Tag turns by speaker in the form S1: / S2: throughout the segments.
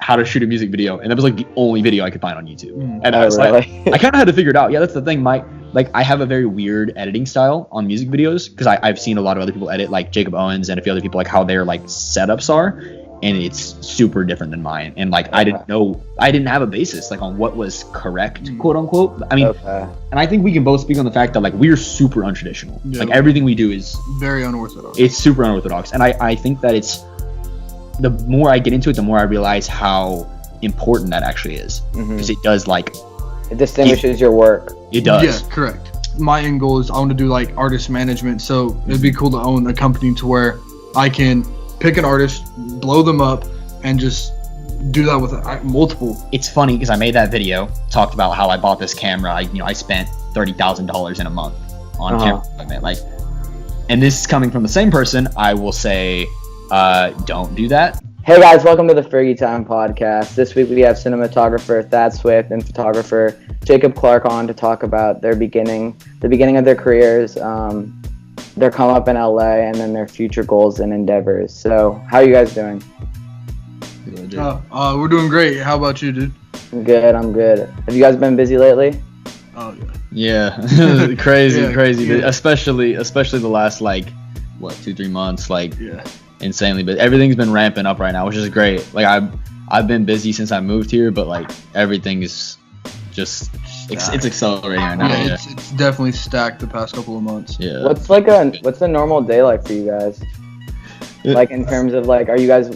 S1: how to shoot a music video, and that was like the only video I could find on YouTube. And I was
S2: really?
S1: I kind of had to figure it out. Yeah, that's the thing. I have a very weird editing style on music videos because I've seen a lot of other people edit, like Jacob Owens and a few other people, like how their like setups are, and it's super different than mine. And like I didn't have a basis like on what was correct, quote unquote. I mean, and I think we can both speak on the fact that like we're super untraditional. Yeah. Like everything we do is
S3: very unorthodox.
S1: It's super unorthodox, and I think that it's the more I get into it, the more I realize how important that actually is, because it does like
S2: it distinguishes your work.
S1: It does.
S3: Yeah, correct. My end goal is I want to do like artist management, so it'd be cool to own a company to where I can pick an artist, blow them up, and just do that with multiple.
S1: It's funny because I made that video, talked about how I bought this camera. I spent $30,000 in a month on camera equipment. Like, and this is coming from the same person. I will say, don't do that.
S2: Hey guys, welcome to the Fergie Time podcast. This week we have cinematographer Thad Swift and photographer Jacob Clark on to talk about the beginning of their careers, their come up in LA, and then their future goals and endeavors. So, how are you guys doing?
S3: We're doing great. How about you, dude?
S2: I'm good. Have you guys been busy lately?
S3: Oh yeah.
S1: Yeah, crazy.
S3: Yeah.
S1: Especially the last 2-3 months,
S3: yeah.
S1: Insanely. But everything's been ramping up right now, which is great. Like I've been busy since I moved here, but like everything is just it's accelerating right now.
S3: Yeah, it's definitely stacked the past couple of months.
S1: Yeah.
S2: What's a normal day like for you guys? Like in terms of like, are you guys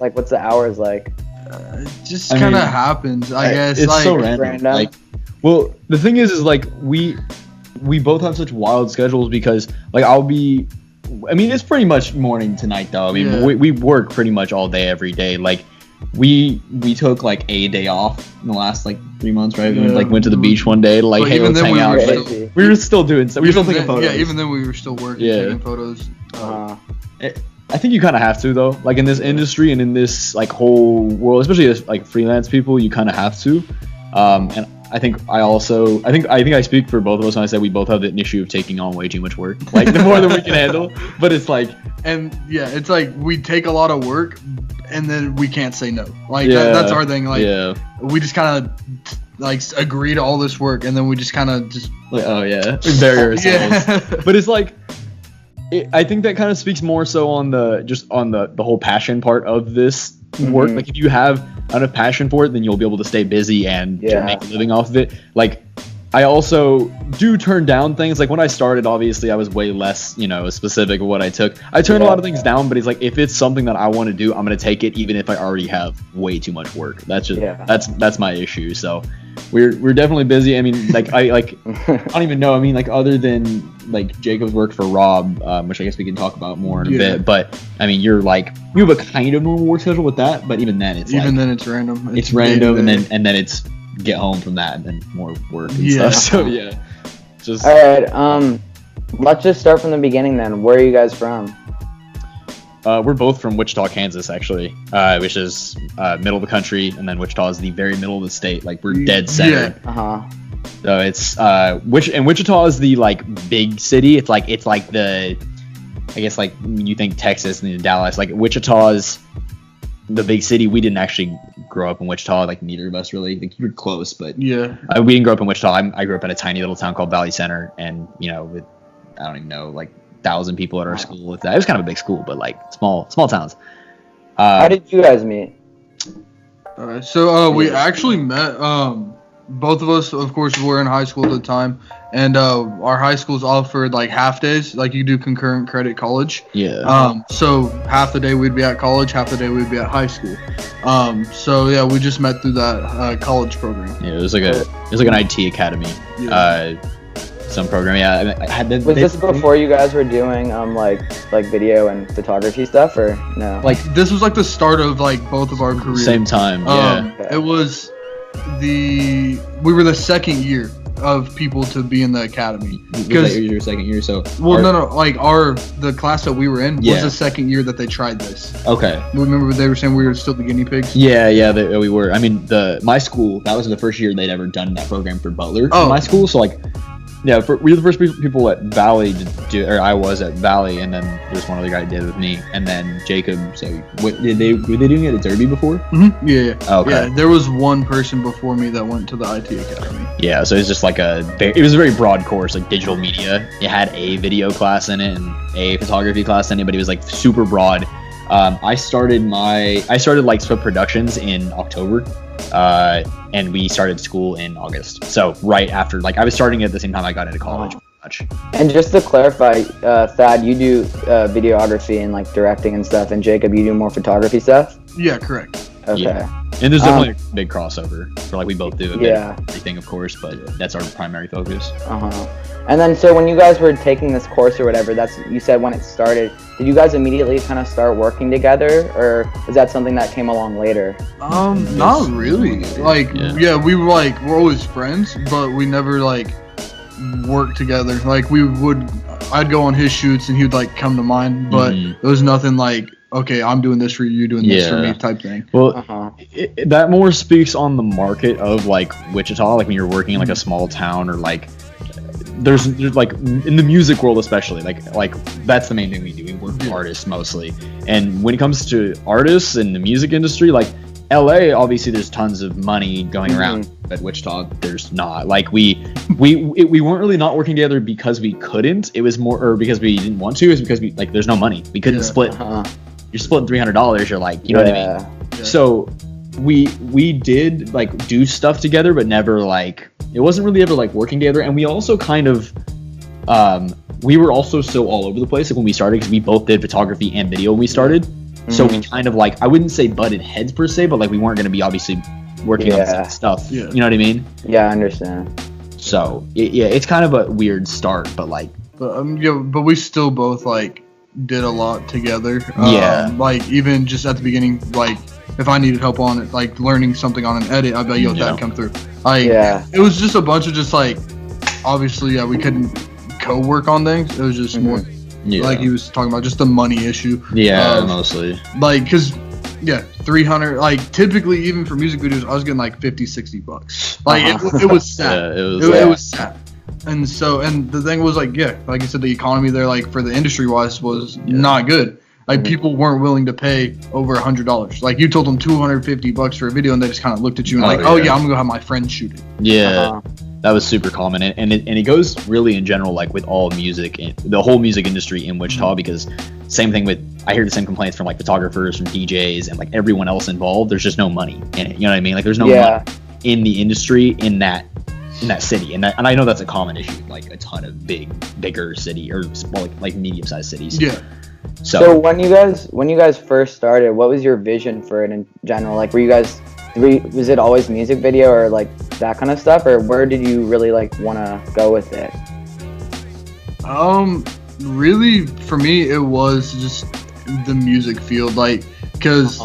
S2: like, what's the hours like?
S3: It just kind of happens, I guess.
S1: It's
S3: like,
S1: so random. Like, well, the thing is like we both have such wild schedules because like it's pretty much morning to night though. I mean, we work pretty much all day every day. Like we took like a day off in the last 3 months, right?
S3: Yeah.
S1: We went to the beach one day to hey, let's hang out. We were still doing stuff. We were still taking photos.
S3: Yeah, even then we were still working, taking photos.
S1: I think you kind of have to though. Like in this industry and in this whole world, especially as freelance people, you kind of have to. And I think I speak for both of us when I say we both have the issue of taking on way too much work, the more than we can handle. But it's
S3: it's like we take a lot of work and then we can't say no. That's our thing. We just kind of agree to all this work and then we just kind of
S1: we bury ourselves. But it's I think that kind of speaks more so on the whole passion part of this work. Like if you have enough passion for it, then you'll be able to stay busy and make a living off of it. I also do turn down things. When I started, obviously I was way less, specific of what I took. I turned a lot of things down, but it's if it's something that I want to do, I'm going to take it even if I already have way too much work. That's just that's my issue. So we're definitely busy. I mean, I don't even know. I mean, other than Jacob's work for Rob, which I guess we can talk about more in a bit. But I mean, you have a kind of normal work schedule with that, but even then it's
S3: random.
S1: It's random, and then it's get home from that and then more work and stuff. So just
S2: all right. Let's just start from the beginning then. Where are you guys from?
S1: We're both from Wichita, Kansas, actually, which is middle of the country, and then Wichita is the very middle of the state. We're dead center.
S2: Yeah.
S1: So it's Wichita is the big city. It's the, I guess when you think Texas and then Dallas, Wichita is the big city. We didn't actually grow up in Wichita. Neither of us really. You were close, but we didn't grow up in Wichita. I grew up in a tiny little town called Valley Center, and with I don't even know 1,000 people at our school. With that, it was kind of a big school, but small towns.
S2: How did you guys meet?
S3: All right, so we actually met. Both of us, of course, were in high school at the time, and our high schools offered half days, you do concurrent credit college.
S1: Yeah.
S3: So half the day we'd be at college, half the day we'd be at high school. So we just met through that college program.
S1: Yeah, it was like an IT academy. Yeah. Some program. Yeah.
S2: Was this before you guys were doing video and photography stuff, or no?
S3: This was the start of both of our careers.
S1: Same time. Yeah.
S3: It was we were the second year of people to be in the academy.
S1: Because your second year, so.
S3: Well, the class that we were in was the second year that they tried this.
S1: Okay.
S3: Remember they were saying we were still the guinea pigs?
S1: Yeah, we were. I mean, my school, that was the first year they'd ever done that program for Butler. In my school, so Yeah, we were the first people at Valley to do, or I was at Valley, and then there's one other guy did with me, and then Jacob. So, were they doing it at Derby before?
S3: Mm-hmm. Yeah.
S1: Okay.
S3: Yeah, there was one person before me that went to the IT Academy.
S1: Yeah, so it's just like it was a very broad course, like digital media. It had a video class in it and a photography class in it, but it was like super broad. I started like Swift Productions in October. And we started school in August. So right after, like, I was starting at the same time I got into college. Pretty much.
S2: And just to clarify, Thad, you do videography and like directing and stuff, and Jacob, you do more photography stuff?
S3: Yeah, correct.
S2: Okay.
S1: Yeah. And there's definitely a big crossover for like we both do a bit
S2: Yeah.
S1: of everything, of course, but that's our primary focus.
S2: And then, so when you guys were taking this course or whatever, that's, you said when it started, did you guys immediately kind of start working together, or is that something that came along later?
S3: Not really. Like, yeah, we're always friends, but we never like worked together. Like I'd go on his shoots and he would like come to mine, but it was nothing like, okay, I'm doing this for you, you're doing this for me type thing.
S1: Well, that more speaks on the market of like Wichita, like when you're working in like a small town, or like there's like in the music world especially, like that's the main thing we do. We work with artists mostly, and when it comes to artists in the music industry, like LA, obviously there's tons of money going around, but Wichita there's not. Like we weren't really not working together because we couldn't. It was more, or because we didn't want to. It's because we like there's no money. We couldn't split. You're splitting $300. You're like, you know what I mean? Yeah. So we did like do stuff together, but never like, it wasn't really ever like working together. And we also kind of we were also so all over the place like when we started, because we both did photography and video when we started. So we kind of like, I wouldn't say butted heads per se, but like we weren't going to be obviously working on the same stuff. You know what I mean?
S2: Yeah, I understand.
S1: So it's kind of a weird start, but like,
S3: but we still both like did a lot together. Like even just at the beginning, like if I needed help on it, like learning something on an edit, I'd be like, yo, that come through. It was just a bunch of just like, obviously, we couldn't co-work on things. It was just more like he was talking about, just the money issue.
S1: Mostly.
S3: Like, cause 300, like typically even for music videos, I was getting like $50-$60. Like it was sad. It was sad. And so, and the thing was like, like I said, the economy there, like for the industry wise, was not good. Like people weren't willing to pay over $100. Like you told them $250 for a video, and they just kind of looked at you and I'm gonna go have my friend shoot it.
S1: That was super common, and it goes really in general, like with all music, the whole music industry in Wichita, because same thing with, I hear the same complaints from like photographers, from DJs, and like everyone else involved. There's just no money in it. You know what I mean? Like there's no money in the industry in that city, and I know that's a common issue, like a ton of bigger city or like medium-sized cities. So
S2: when you guys first started, what was your vision for it in general? Like, was it always music video or like that kind of stuff, or where did you really like want to go with it?
S3: Really for me it was just the music field, like because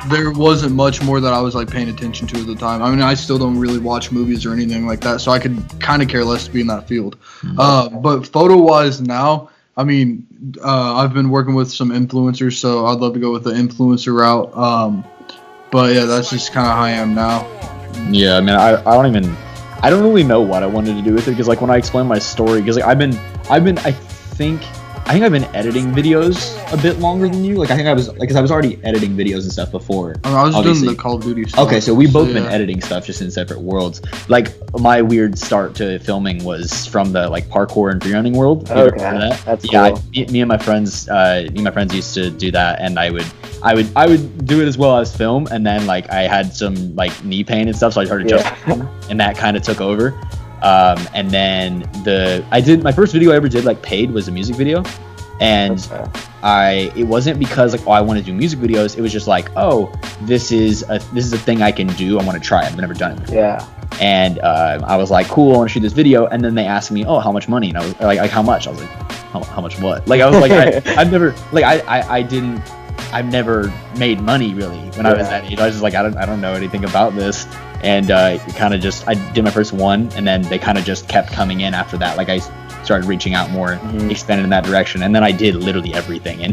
S3: there wasn't much more that I was like paying attention to at the time. I mean, I still don't really watch movies or anything like that, so I could kind of care less to be in that field. But photo wise now, I mean, I've been working with some influencers, so I'd love to go with the influencer route. But yeah, that's just kind of how I am now.
S1: Yeah, I mean, I don't really know what I wanted to do with it, because like when I explain my story, because like I think I've been editing videos a bit longer than you. Like I think I was like, because I was already editing videos and stuff before.
S3: I was doing the Call of Duty stuff.
S1: Okay, so we've both been editing stuff, just in separate worlds. Like my weird start to filming was from the like parkour and freerunning world.
S2: Okay, that's cool.
S1: Me and my friends used to do that, and I would do it as well as film, and then like I had some like knee pain and stuff, so I started jumping, and that kind of took over. And then my first video I ever did like paid was a music video, and it wasn't because like, I want to do music videos. It was just like, this is a thing I can do. I want to try it. I've never done it before. And I was like, cool, I want to shoot this video. And then they asked me, how much money? And I was like, how much? I was like, how much what? Like I was like, I've never made money really when I was that age. I was just like, I don't know anything about this. And I did my first one, and then they kind of just kept coming in after that. Like I started reaching out more, expanded in that direction, and then I did literally everything in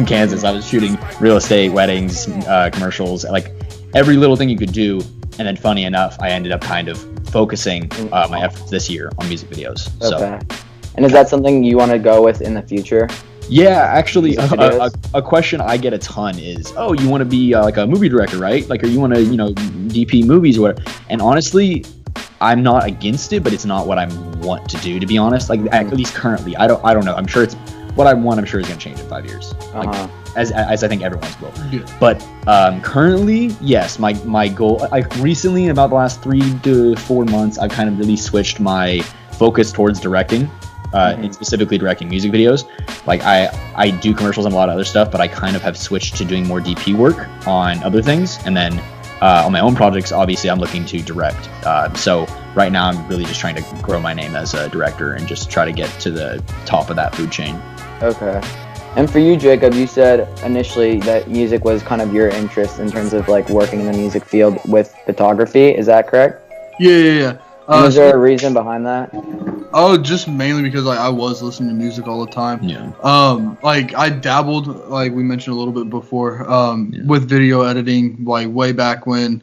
S1: Kansas. I was shooting real estate, weddings, commercials, like every little thing you could do. And then funny enough, I ended up kind of focusing my efforts this year on music videos.
S2: Okay. And is that something you want to go with in the future?
S1: Yeah, actually, a question I get a ton is, oh, you want to be like a movie director, right? Like, or you want to, DP movies or whatever. And honestly, I'm not against it, but it's not what I want to do, to be honest. Like, at least currently, I don't know. I'm sure it's what I want. I'm sure is going to change in 5 years, like, as I think everyone's will. Yeah. But currently, yes, my goal. Like recently, in about the last 3 to 4 months, I've kind of really switched my focus towards directing. And specifically directing music videos. Like I do commercials and a lot of other stuff, but I kind of have switched to doing more DP work on other things. And then on my own projects, obviously I'm looking to direct. So right now I'm really just trying to grow my name as a director and just try to get to the top of that food chain.
S2: Okay. And for you, Jacob, you said initially that music was kind of your interest in terms of like working in the music field with photography. Is that correct?
S3: Yeah.
S2: Is there a reason behind that?
S3: Oh, just mainly because I was listening to music all the time.
S1: Yeah.
S3: Like I dabbled, like we mentioned a little bit before, with video editing, like way back when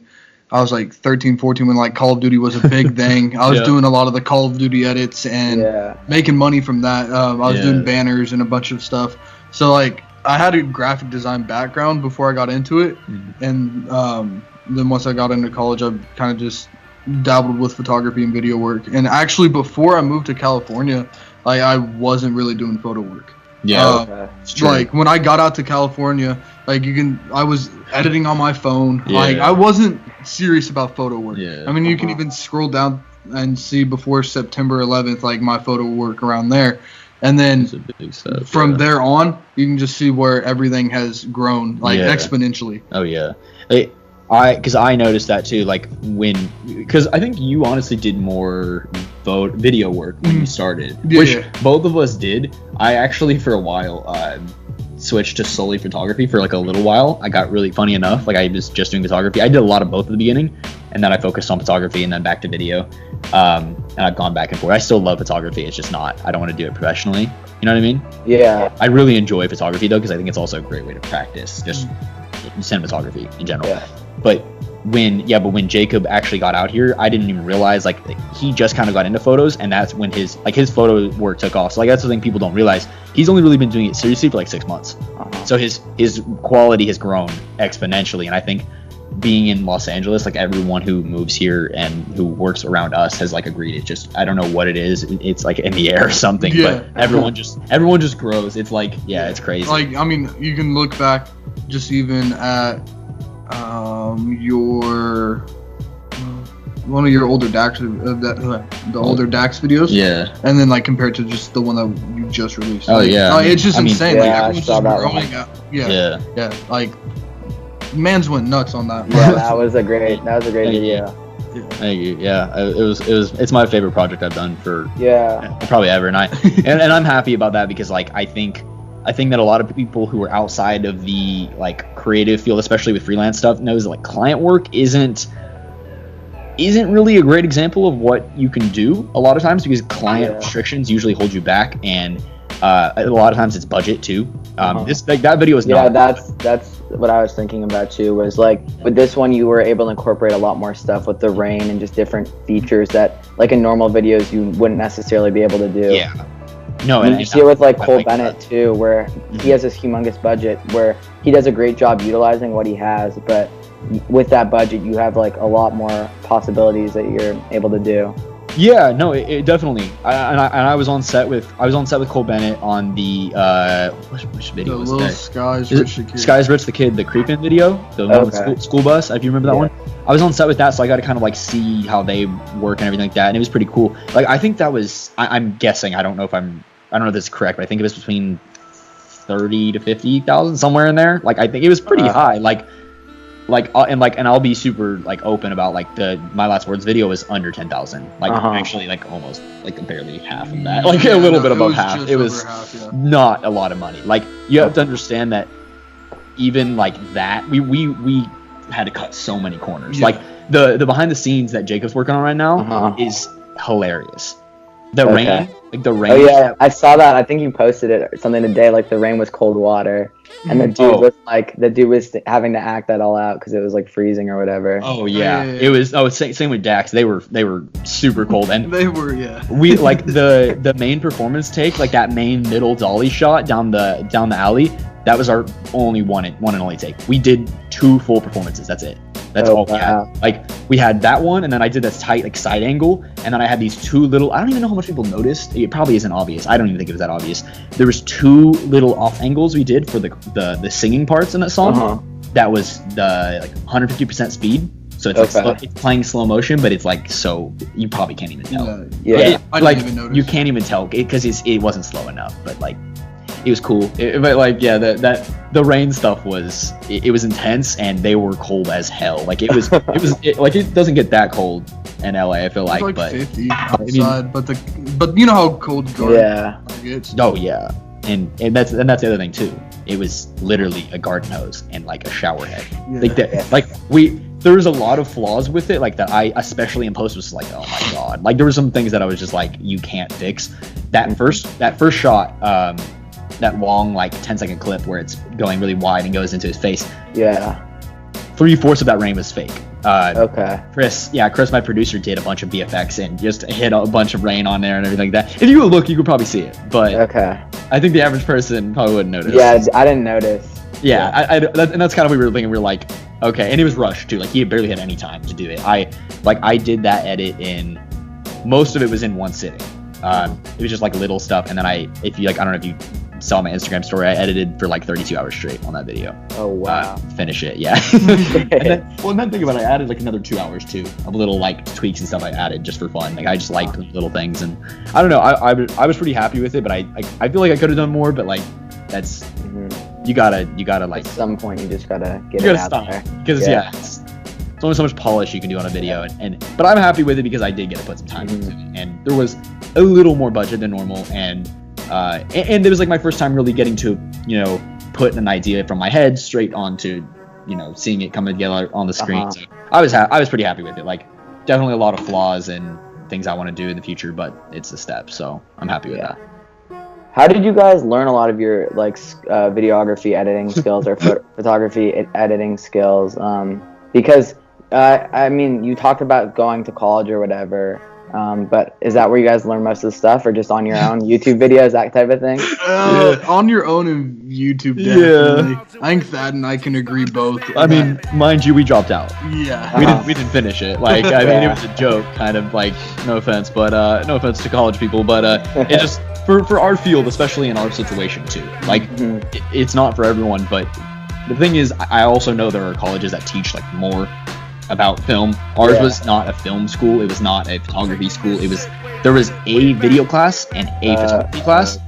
S3: I was like 13, 14, when like Call of Duty was a big thing. I was doing a lot of the Call of Duty edits and making money from that. I was doing banners and a bunch of stuff. So like I had a graphic design background before I got into it, and then once I got into college, I kind of just dabbled with photography and video work. And actually before I moved to California, like I wasn't really doing photo work. Like when I got out to California, like I was editing on my phone. Like I wasn't serious about photo work. I mean, you can even scroll down and see before September 11th, like my photo work around there. And then from there on, you can just see where everything has grown, like exponentially.
S1: Oh yeah. Because I noticed that too, like because I think you honestly did more video work when you started, which both of us did. I actually for a while switched to solely photography for like a little while. I got really funny enough, like I was just doing photography. I did a lot of both at the beginning, and then I focused on photography and then back to video. And I've gone back and forth. I still love photography. It's just not. I don't want to do it professionally. You know what I mean?
S2: Yeah.
S1: I really enjoy photography though, because I think it's also a great way to practice just cinematography in general. Yeah. But when Jacob actually got out here, I didn't even realize like he just kind of got into photos, and that's when his photo work took off. So like that's the thing people don't realize. He's only really been doing it seriously for like 6 months. So his quality has grown exponentially, and I think being in Los Angeles, like everyone who moves here and who works around us has like agreed. It's just I don't know what it is. It's like in the air or something. But everyone just grows. It's like it's crazy.
S3: Like I mean, you can look back just even at one of your older Dax the older Dax videos, and then like compared to just the one that you just released. It's just insane. Like everyone's just growing up. Like man's went nuts on that.
S2: That was a great video.
S1: Thank you. It's my favorite project I've done for probably ever, and I'm happy about that because like I think that a lot of people who are outside of the like creative field, especially with freelance stuff, knows that like client work isn't really a great example of what you can do a lot of times because client restrictions usually hold you back, and a lot of times it's budget too. That video is not.
S2: That's what I was thinking about too. Was like with this one, you were able to incorporate a lot more stuff with the rain and just different features that like in normal videos you wouldn't necessarily be able to do.
S1: Yeah. No,
S2: and you see it with like Cole Bennett too, where he has this humongous budget where he does a great job utilizing what he has, but with that budget you have like a lot more possibilities that you're able to do.
S1: Yeah, no, it definitely. I was on set with Cole Bennett on the which video was that? Skies Rich the Kid, the Creepin' video, the one with school bus. If you remember that one, I was on set with that, so I got to kind of like see how they work and everything like that, and it was pretty cool. Like I think that was, I'm guessing, I don't know if this is correct, but I think it was between 30 to 50,000 somewhere in there. Like I think it was pretty high. And I'll be super like open about like my last words video was under 10,000. Like actually like almost like barely half of that. Like a little bit above half. It was not a lot of money. Like you have to understand that even like that we had to cut so many corners. Like the behind the scenes that Jacob's working on right now is hilarious. The
S2: Okay.
S1: rain, like the rain.
S2: Oh yeah, I saw that. I think you posted it or something today. Like the rain was cold water, and the dude was having to act that all out because it was like freezing or whatever.
S1: Oh yeah,
S3: Yeah.
S1: it was. Oh, same with Dax. They were super cold, and
S3: They were, yeah.
S1: we like the main performance take, like that main middle dolly shot down the alley. That was our only one and only take. We did 2 full performances. That's it. That's all we had. Like we had that one, and then I did this tight like side angle, and then I had these 2 little. I don't even know how much people noticed. It probably isn't obvious. I don't even think it was that obvious. There was 2 little off angles we did for the singing parts in that song. That was the like 150% speed. So it's like it's playing slow motion, but it's like so you probably can't even tell.
S3: I
S1: like
S3: didn't even notice.
S1: you can't even tell because it wasn't slow enough. But like it was cool. But like yeah, that the rain stuff was it was intense, and they were cold as hell. Like it was like it doesn't get that cold in LA. I feel
S3: It's
S1: like,
S3: like
S1: but
S3: 50 outside, but you know how cold garden gets.
S1: oh yeah, and that's the other thing too. It was literally a garden hose and like a shower head.
S3: Yeah.
S1: Like that. Like there was a lot of flaws with it, like that I especially in post was like, oh my god. Like there were some things that I was just like, you can't fix. That first shot, that long like 10-second clip where it's going really wide and goes into his face.
S2: Yeah.
S1: 3/4 of that rain was fake.
S2: Okay.
S1: Chris, my producer, did a bunch of VFX and just hit a bunch of rain on there and everything like that. If you would look, you could probably see it, but
S2: Okay.
S1: I think the average person probably wouldn't notice.
S2: Yeah, I didn't notice.
S1: Yeah, and that's kind of what we were thinking. We were like, okay, and it was rushed too. Like he barely had any time to do it. I did that edit in, most of it was in one sitting. It was just like little stuff, and then I don't know if you saw my Instagram story, I edited for like 32 hours straight on that video.
S2: Oh wow.
S1: Finish it, yeah. and then think about it, I added like another 2 hours too of little like tweaks and stuff I added just for fun. Like I just like little things, and I don't know. I was pretty happy with it, but I feel like I could have done more. But like that's you gotta like
S2: At some point, you just gotta get
S1: you
S2: it
S1: gotta
S2: out
S1: stop
S2: there.
S1: because it's only so much polish you can do on a video, but I'm happy with it because I did get to put some time into it, and there was a little more budget than normal, and it was like my first time really getting to put an idea from my head straight onto seeing it come together on the screen. So I was pretty happy with it. Like definitely a lot of flaws and things I want to do in the future, but it's a step, so I'm happy with that.
S2: How did you guys learn a lot of your like videography editing skills or photography editing skills? Because I mean, you talked about going to college or whatever, but is that where you guys learn most of the stuff, or just on your own YouTube videos, that type of thing?
S3: On your own in YouTube, definitely. Yeah. I think that and I can agree both.
S1: I mean, mind you, we dropped out.
S3: Yeah.
S1: We didn't finish it. Like, I mean, it was a joke, kind of like, no offense, but no offense to college people, but it just for our field, especially in our situation too. Like, it's not for everyone, but the thing is, I also know there are colleges that teach like more about film. Ours was not a film school. It was not a photography school. There was a video class and a photography class.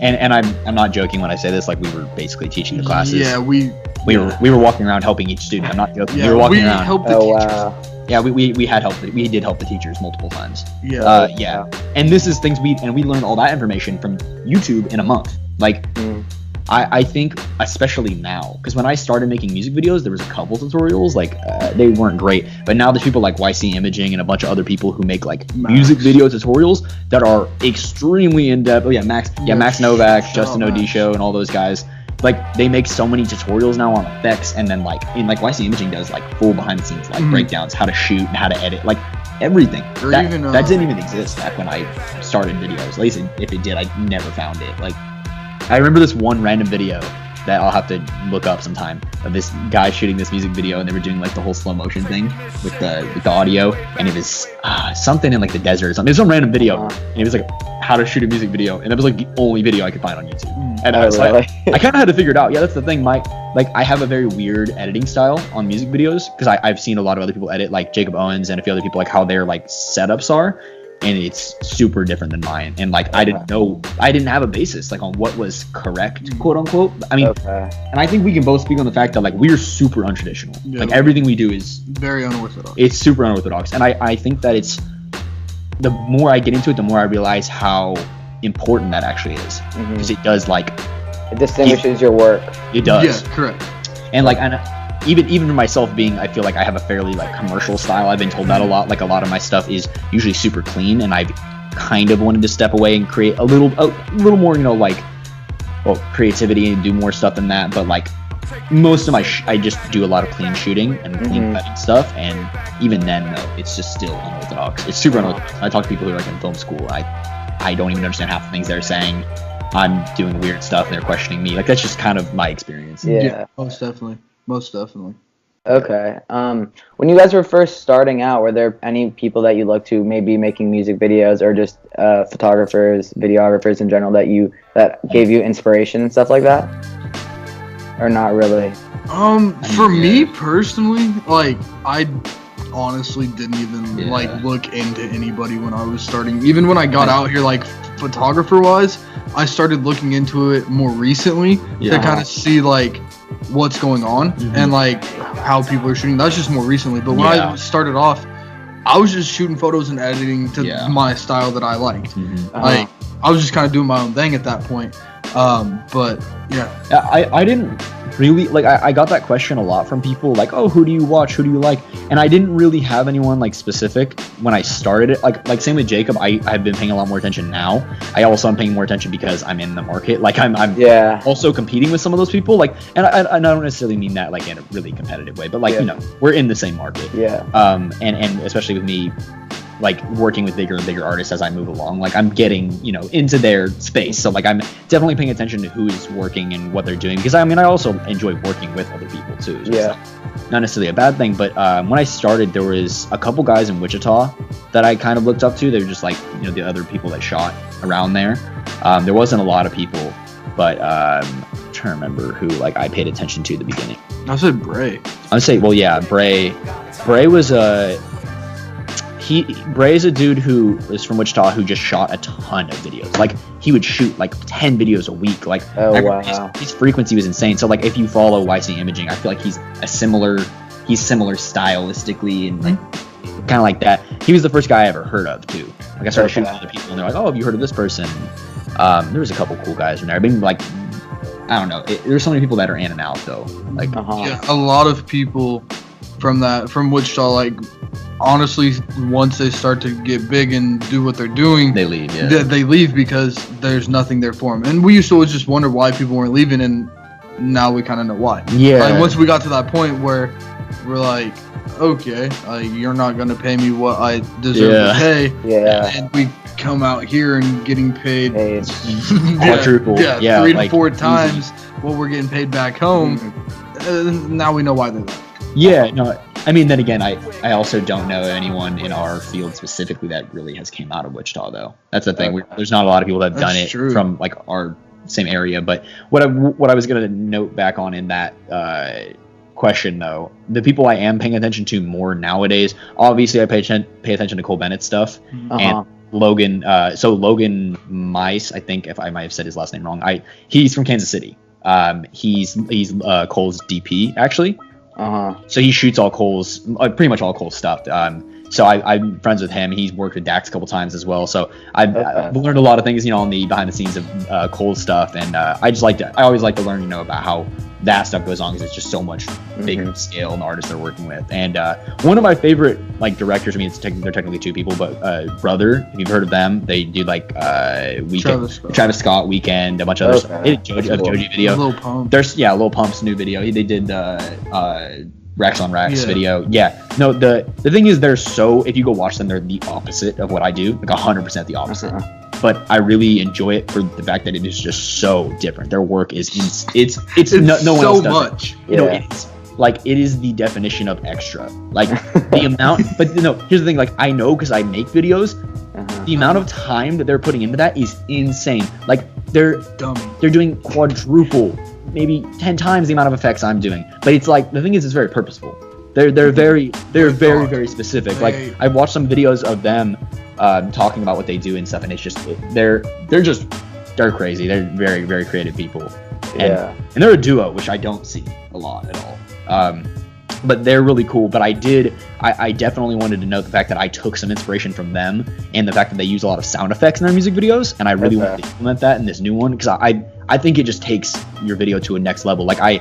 S1: And I'm not joking when I say this. Like we were basically teaching the classes.
S3: Yeah, we
S1: were walking around helping each student. I'm not joking.
S3: Yeah,
S1: we were walking around.
S3: Helped the teachers.
S2: Wow.
S1: Yeah, we had help. We did help the teachers multiple times.
S3: Yeah.
S1: And this is things we learned all that information from YouTube in a month. Like. I think especially now, because when I started making music videos, there was a couple tutorials, like they weren't great, but now there's people like YC Imaging and a bunch of other people who make like music video tutorials that are extremely in-depth. Oh yeah, Max Novak, Justin Odisho, and all those guys. Like they make so many tutorials now on effects, and then like YC Imaging does like full behind the scenes like breakdowns, how to shoot and how to edit, like everything. That didn't even exist back when I started videos. At least if it did, I never found it. Like I remember this one random video that I'll have to look up sometime of this guy shooting this music video, and they were doing like the whole slow motion thing with the audio, and it was something in like the desert or something. It was some random video, and it was like how to shoot a music video, and that was like the only video I could find on YouTube. And I was like, I kind of had to figure it out. Yeah, that's the thing. I have a very weird editing style on music videos because I've seen a lot of other people edit, like Jacob Owens and a few other people, like how their like setups are. And it's super different than mine. And like I didn't have a basis like on what was correct, quote unquote. I mean, and I think we can both speak on the fact that like we're super untraditional. Yeah, like everything we do is
S3: very unorthodox.
S1: It's super unorthodox. And I think that it's the more I get into it, the more I realize how important that actually is. Because it does like
S2: it distinguishes your work.
S1: It does.
S3: Yeah, correct.
S1: And like even for myself being, I feel like I have a fairly like commercial style. I've been told that a lot. Like a lot of my stuff is usually super clean, and I've kind of wanted to step away and create a little more, like, well, creativity and do more stuff than that. But like most of my I just do a lot of clean shooting and clean cutting stuff, and even then though, it's just still unorthodox. It's super unorthodox. I talk to people who are like in film school. I don't even understand half the things they're saying. I'm doing weird stuff and they're questioning me. Like, that's just kind of my experience.
S2: Yeah,
S3: most definitely.
S2: Okay. When you guys were first starting out, were there any people that you looked to, maybe making music videos, or just photographers, videographers in general, that gave you inspiration and stuff like that? Or not really?
S3: For me personally, like, I honestly didn't even like look into anybody when I was starting. Even when I got out here, like, photographer wise, I started looking into it more recently to kind of see like what's going on and like how people are shooting. That's just more recently. But when I started off, I was just shooting photos and editing to my style that I liked. Like, I was just kind of doing my own thing at that point. But
S1: I didn't really, like, I got that question a lot from people, like, oh, who do you watch, who do you like? And I didn't really have anyone like specific when I started it. Like same with Jacob, I've been paying a lot more attention now. I also am paying more attention because I'm in the market. Like, I'm also competing with some of those people. Like, and I don't necessarily mean that like in a really competitive way, but like, we're in the same market. And especially with me, like, working with bigger and bigger artists as I move along, like, I'm getting, into their space. So like, I'm definitely paying attention to who is working and what they're doing, because I also enjoy working with other people too. It's just not necessarily a bad thing, but when I started, there was a couple guys in Wichita that I kind of looked up to. They were just like, the other people that shot around there. There wasn't a lot of people, but I'm trying to remember who like I paid attention to at the beginning.
S3: I said Bray.
S1: I'd say, well, yeah, Bray was Bray is a dude who is from Wichita who just shot a ton of videos. Like, he would shoot like 10 videos a week. Like, his frequency was insane. So like, if you follow YC Imaging, I feel like he's similar stylistically and like kind of like that. He was the first guy I ever heard of too. Like, I started shooting other people and they're like, oh, have you heard of this person? There was a couple cool guys in there. I mean, like, I don't know. There's so many people that are in and out though. Like,
S3: a lot of people from Wichita, like, honestly, once they start to get big and do what they're doing,
S1: they leave.
S3: They leave because there's nothing there for them. And we used to always just wonder why people weren't leaving, and now we kind of know why. Like, once we got to that point where we're like, okay, you're not gonna pay me what I deserve to pay, and we come out here and getting paid
S1: quadruple,
S3: 3 to 4 times what we're getting paid back home. Now we know why they're there.
S1: I mean, then again, I also don't know anyone in our field specifically that really has came out of Wichita, though. That's the thing. There's not a lot of people that have done it from like our same area. But what I was gonna note back on in that question, though, the people I am paying attention to more nowadays. Obviously, I pay attention to Cole Bennett's stuff and Logan. So Logan Mice, I think, if I might have said his last name wrong, he's from Kansas City. He's Cole's DP actually. So he shoots all Cole's, pretty much all Cole's stuff. So I'm friends with him. He's worked with Dax a couple times as well. So I've learned a lot of things, on the behind the scenes of Cole's stuff. And I always like to learn, about how that stuff goes on, because it's just so much bigger scale and the artists they're working with. And one of my favorite like directors, I mean, they're technically 2 people, but Brother, if you've heard of them, they do like Weekend, Travis Scott, Weekend, a bunch of other stuff. They did Joji video.
S3: Lil Pump.
S1: Lil Pump's new video. They did Racks on Racks video. No, the thing is, if you go watch them, they're the opposite of what I do, like 100% the opposite. But I really enjoy it for the fact that it is just so different. Their work is no one else does it. It's like, it is the definition of extra. Like, the amount, but here's the thing, like, I know because I make videos, the amount of time that they're putting into that is insane. Like, they're doing quadruple, maybe 10 times the amount of effects I'm doing. But it's like, the thing is, it's very purposeful. They're very specific. Like, I've watched some videos of them talking about what they do and stuff, and it's just they're crazy. They're very, very creative people. And they're a duo, which I don't see a lot at all. But they're really cool. But I definitely wanted to note the fact that I took some inspiration from them, and the fact that they use a lot of sound effects in their music videos, and I really wanted to implement that in this new one, because I think it just takes your video to a next level. Like, I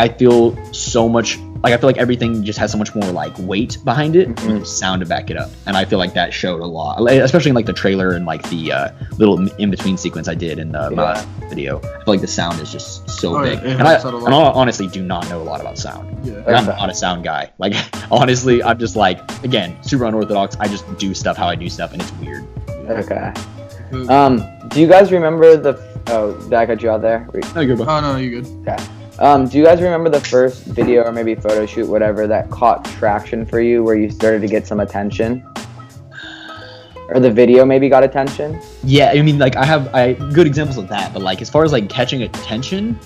S1: feel so much like I feel like everything just has so much more like weight behind it, and sound to back it up, and I feel like that showed a lot, especially in like the trailer and like the little in between sequence I did in the video. I feel like the sound is just so big, and I honestly do not know a lot about sound.
S3: Yeah.
S1: Like, I'm not a sound guy. Like honestly, I'm just like, again, super unorthodox. I just do stuff how I do stuff, and it's weird.
S2: Okay. Do you guys remember did I cut you out there?
S1: No, you're good.
S3: Oh no, you're good.
S2: Okay. Do you guys remember the first video or maybe photo shoot, whatever, that caught traction for you, where you started to get some attention? Or the video maybe got attention?
S1: Yeah, I mean, like I have good examples of that, but like as far as like catching attention,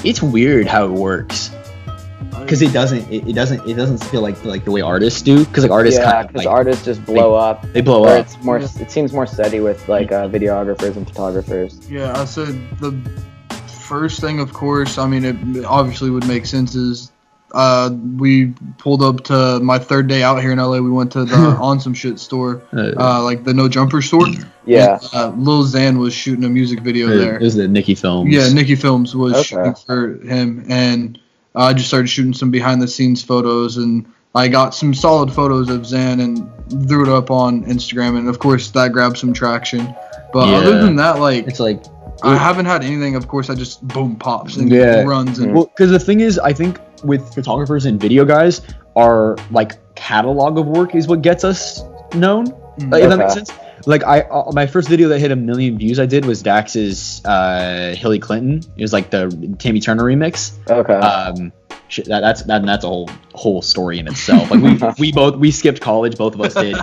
S1: it's weird how it works. Because it doesn't feel like the way artists do. Because like artists
S2: artists just blow up.
S1: They blow up.
S2: It's more. It seems more steady with like videographers and photographers.
S3: Yeah, I said the first thing, of course. I mean, it obviously would make sense. Is we pulled up to my third day out here in LA. We went to the On Some Shit store, like the No Jumper store.
S2: Yeah.
S3: And, Lil Xan was shooting a music video there.
S1: It was the Nicki Films.
S3: Yeah, Nicki Films was shooting for him, and I just started shooting some behind the scenes photos, and I got some solid photos of Xan and threw it up on Instagram, and of course that grabbed some traction. But other than that, like,
S1: it's like
S3: I haven't had anything. Of course, I just boom pops and runs. And
S1: well, because the thing is, I think with photographers and video guys, our like catalog of work is what gets us known. Like, if that makes sense. Like my first video that hit 1 million views I did was Dax's Hillary Clinton. It was like the Tammy Turner remix.
S2: Okay.
S1: That's a whole story in itself. Like we skipped college, both of us did.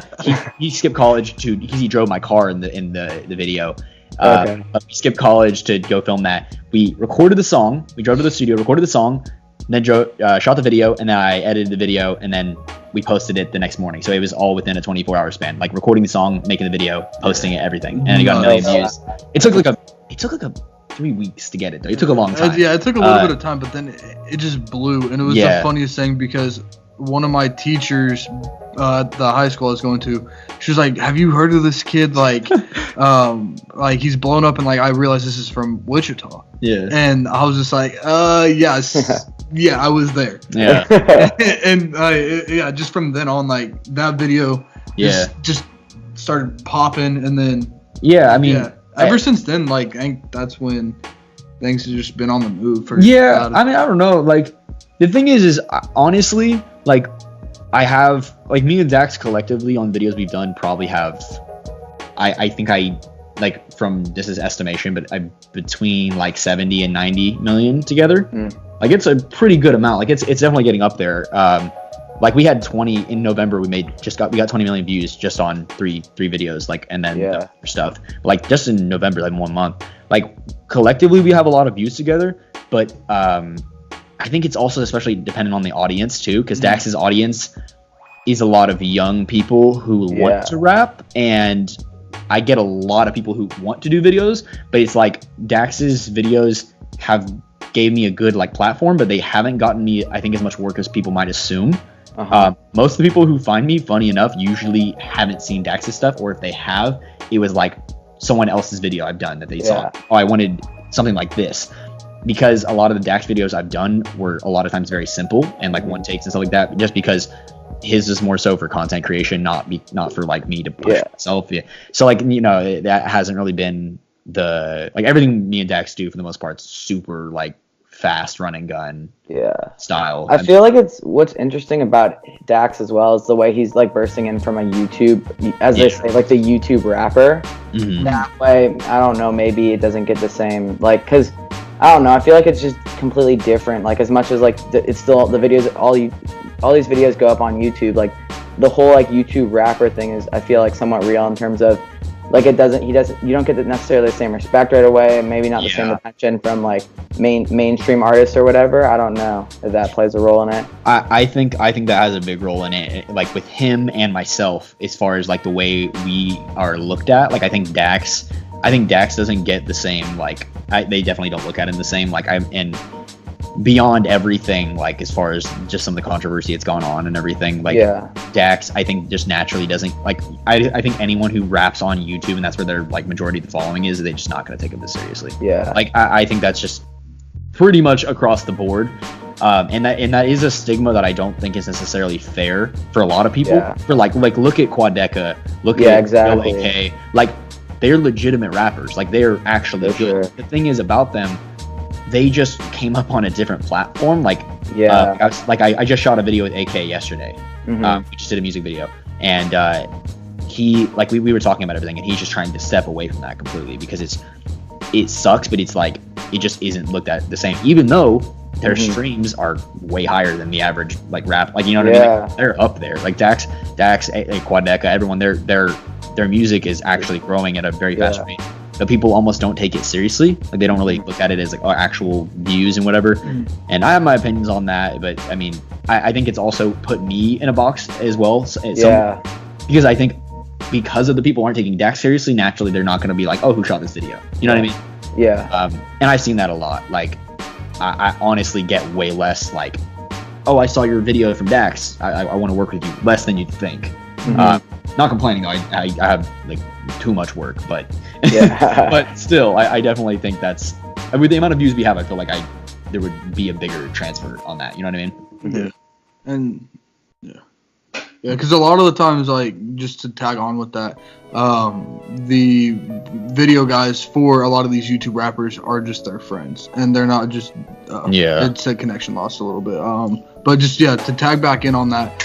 S1: He skipped college because he drove my car in the video. But we skipped college to go film that. We recorded the song. We drove to the studio, recorded the song, then shot the video, and then I edited the video, and then we posted it the next morning. So it was all within a 24-hour span, like recording the song, making the video, posting it, everything, and it got 1 million views. It took like 3 weeks to get it though. It took a long time.
S3: Yeah, it took a little bit of time, but then it just blew, and it was the funniest thing because one of my teachers at the high school I was going to, she was like, "Have you heard of this kid? Like, like he's blown up." And like I realized this is from Wichita. Yeah. And I was just like, yes. Yeah, I was there.
S1: Yeah.
S3: And just from then on, like that video just started popping, and then
S1: I mean
S3: ever since then, like I think that's when things have just been on the move.
S1: I mean, I don't know. Like the thing is honestly, like I have like me and Dax collectively on videos we've done probably have I think I like, from this is estimation, but I'm between like 70 and 90 million together. Like it's a pretty good amount. Like it's definitely getting up there. Like we had 20 in November. We got 20 million views just on three videos. Like, and then the other stuff. Like just in November, like 1 month. Like collectively, we have a lot of views together. But I think it's also especially dependent on the audience too, because Dax's audience is a lot of young people who want to rap, and I get a lot of people who want to do videos. But it's like Dax's videos gave me a good like platform, but they haven't gotten me, I think, as much work as people might assume. Most of the people who find me, funny enough, usually haven't seen Dax's stuff, or if they have, it was like someone else's video I've done that they saw. Oh, I wanted something like this, because a lot of the Dax videos I've done were a lot of times very simple and like one takes and stuff like that, just because his is more so for content creation, not for like me to push myself. So like, you know, that hasn't really been like everything me and Dax do for the most part, super like fast run and gun style.
S2: I feel like it's what's interesting about Dax as well is the way he's like bursting in from a YouTube, as they say, like the YouTube rapper. That way, I don't know, maybe it doesn't get the same, like, because I don't know, I feel like it's just completely different. Like as much as like it's still the videos, all these videos go up on YouTube, like the whole like YouTube rapper thing is, I feel like, somewhat real in terms of like you don't get necessarily the same respect right away, and maybe not the same attention from like mainstream artists or whatever. I don't know if that plays a role in it.
S1: I think that has a big role in it, like with him and myself, as far as like the way we are looked at. Like I think Dax doesn't get the same, like they definitely don't look at him the same. Like and beyond everything, like as far as just some of the controversy that's gone on and everything, like Dax, I think just naturally doesn't like. I think anyone who raps on YouTube and that's where their like majority of the following is, they're just not going to take him this seriously. Like I think that's just pretty much across the board. And that is a stigma that I don't think is necessarily fair for a lot of people.
S2: Yeah.
S1: For like look at Quadeca, look
S2: Yeah,
S1: at
S2: exactly.
S1: AK, like they're legitimate rappers, like they're actually
S2: For
S1: good.
S2: sure.
S1: The thing is about them, they just came up on a different platform. Like
S2: Yeah.
S1: I just shot a video with AK yesterday.
S2: Mhm.
S1: We just did a music video, and he like we were talking about everything, and he's just trying to step away from that completely because it sucks, but it's like it just isn't looked at the same, even though their streams are way higher than the average like rap, like, you know what I mean? Like, they're up there, like Dax, Quadeca, everyone, their music is actually growing at a very fast rate. But people almost don't take it seriously, like they don't really look at it as like actual views and whatever. And I have my opinions on that, but I mean, I think it's also put me in a box as well. Because I think because of the people aren't taking Dax seriously, naturally they're not going to be like, oh, who shot this video? You know what I mean?
S2: Yeah.
S1: And I've seen that a lot. Like, I honestly get way less like, oh, I saw your video from Dax, I want to work with you, less than you'd think. Not complaining though, I have like too much work, but but still, I definitely think that's, with the amount of views we have, I feel like there would be a bigger transfer on that. You know what I mean?
S3: Yeah. And because a lot of the times, like, just to tag on with that, the video guys for a lot of these YouTube rappers are just their friends, and they're not just it's a connection lost a little bit. But just to tag back in on that,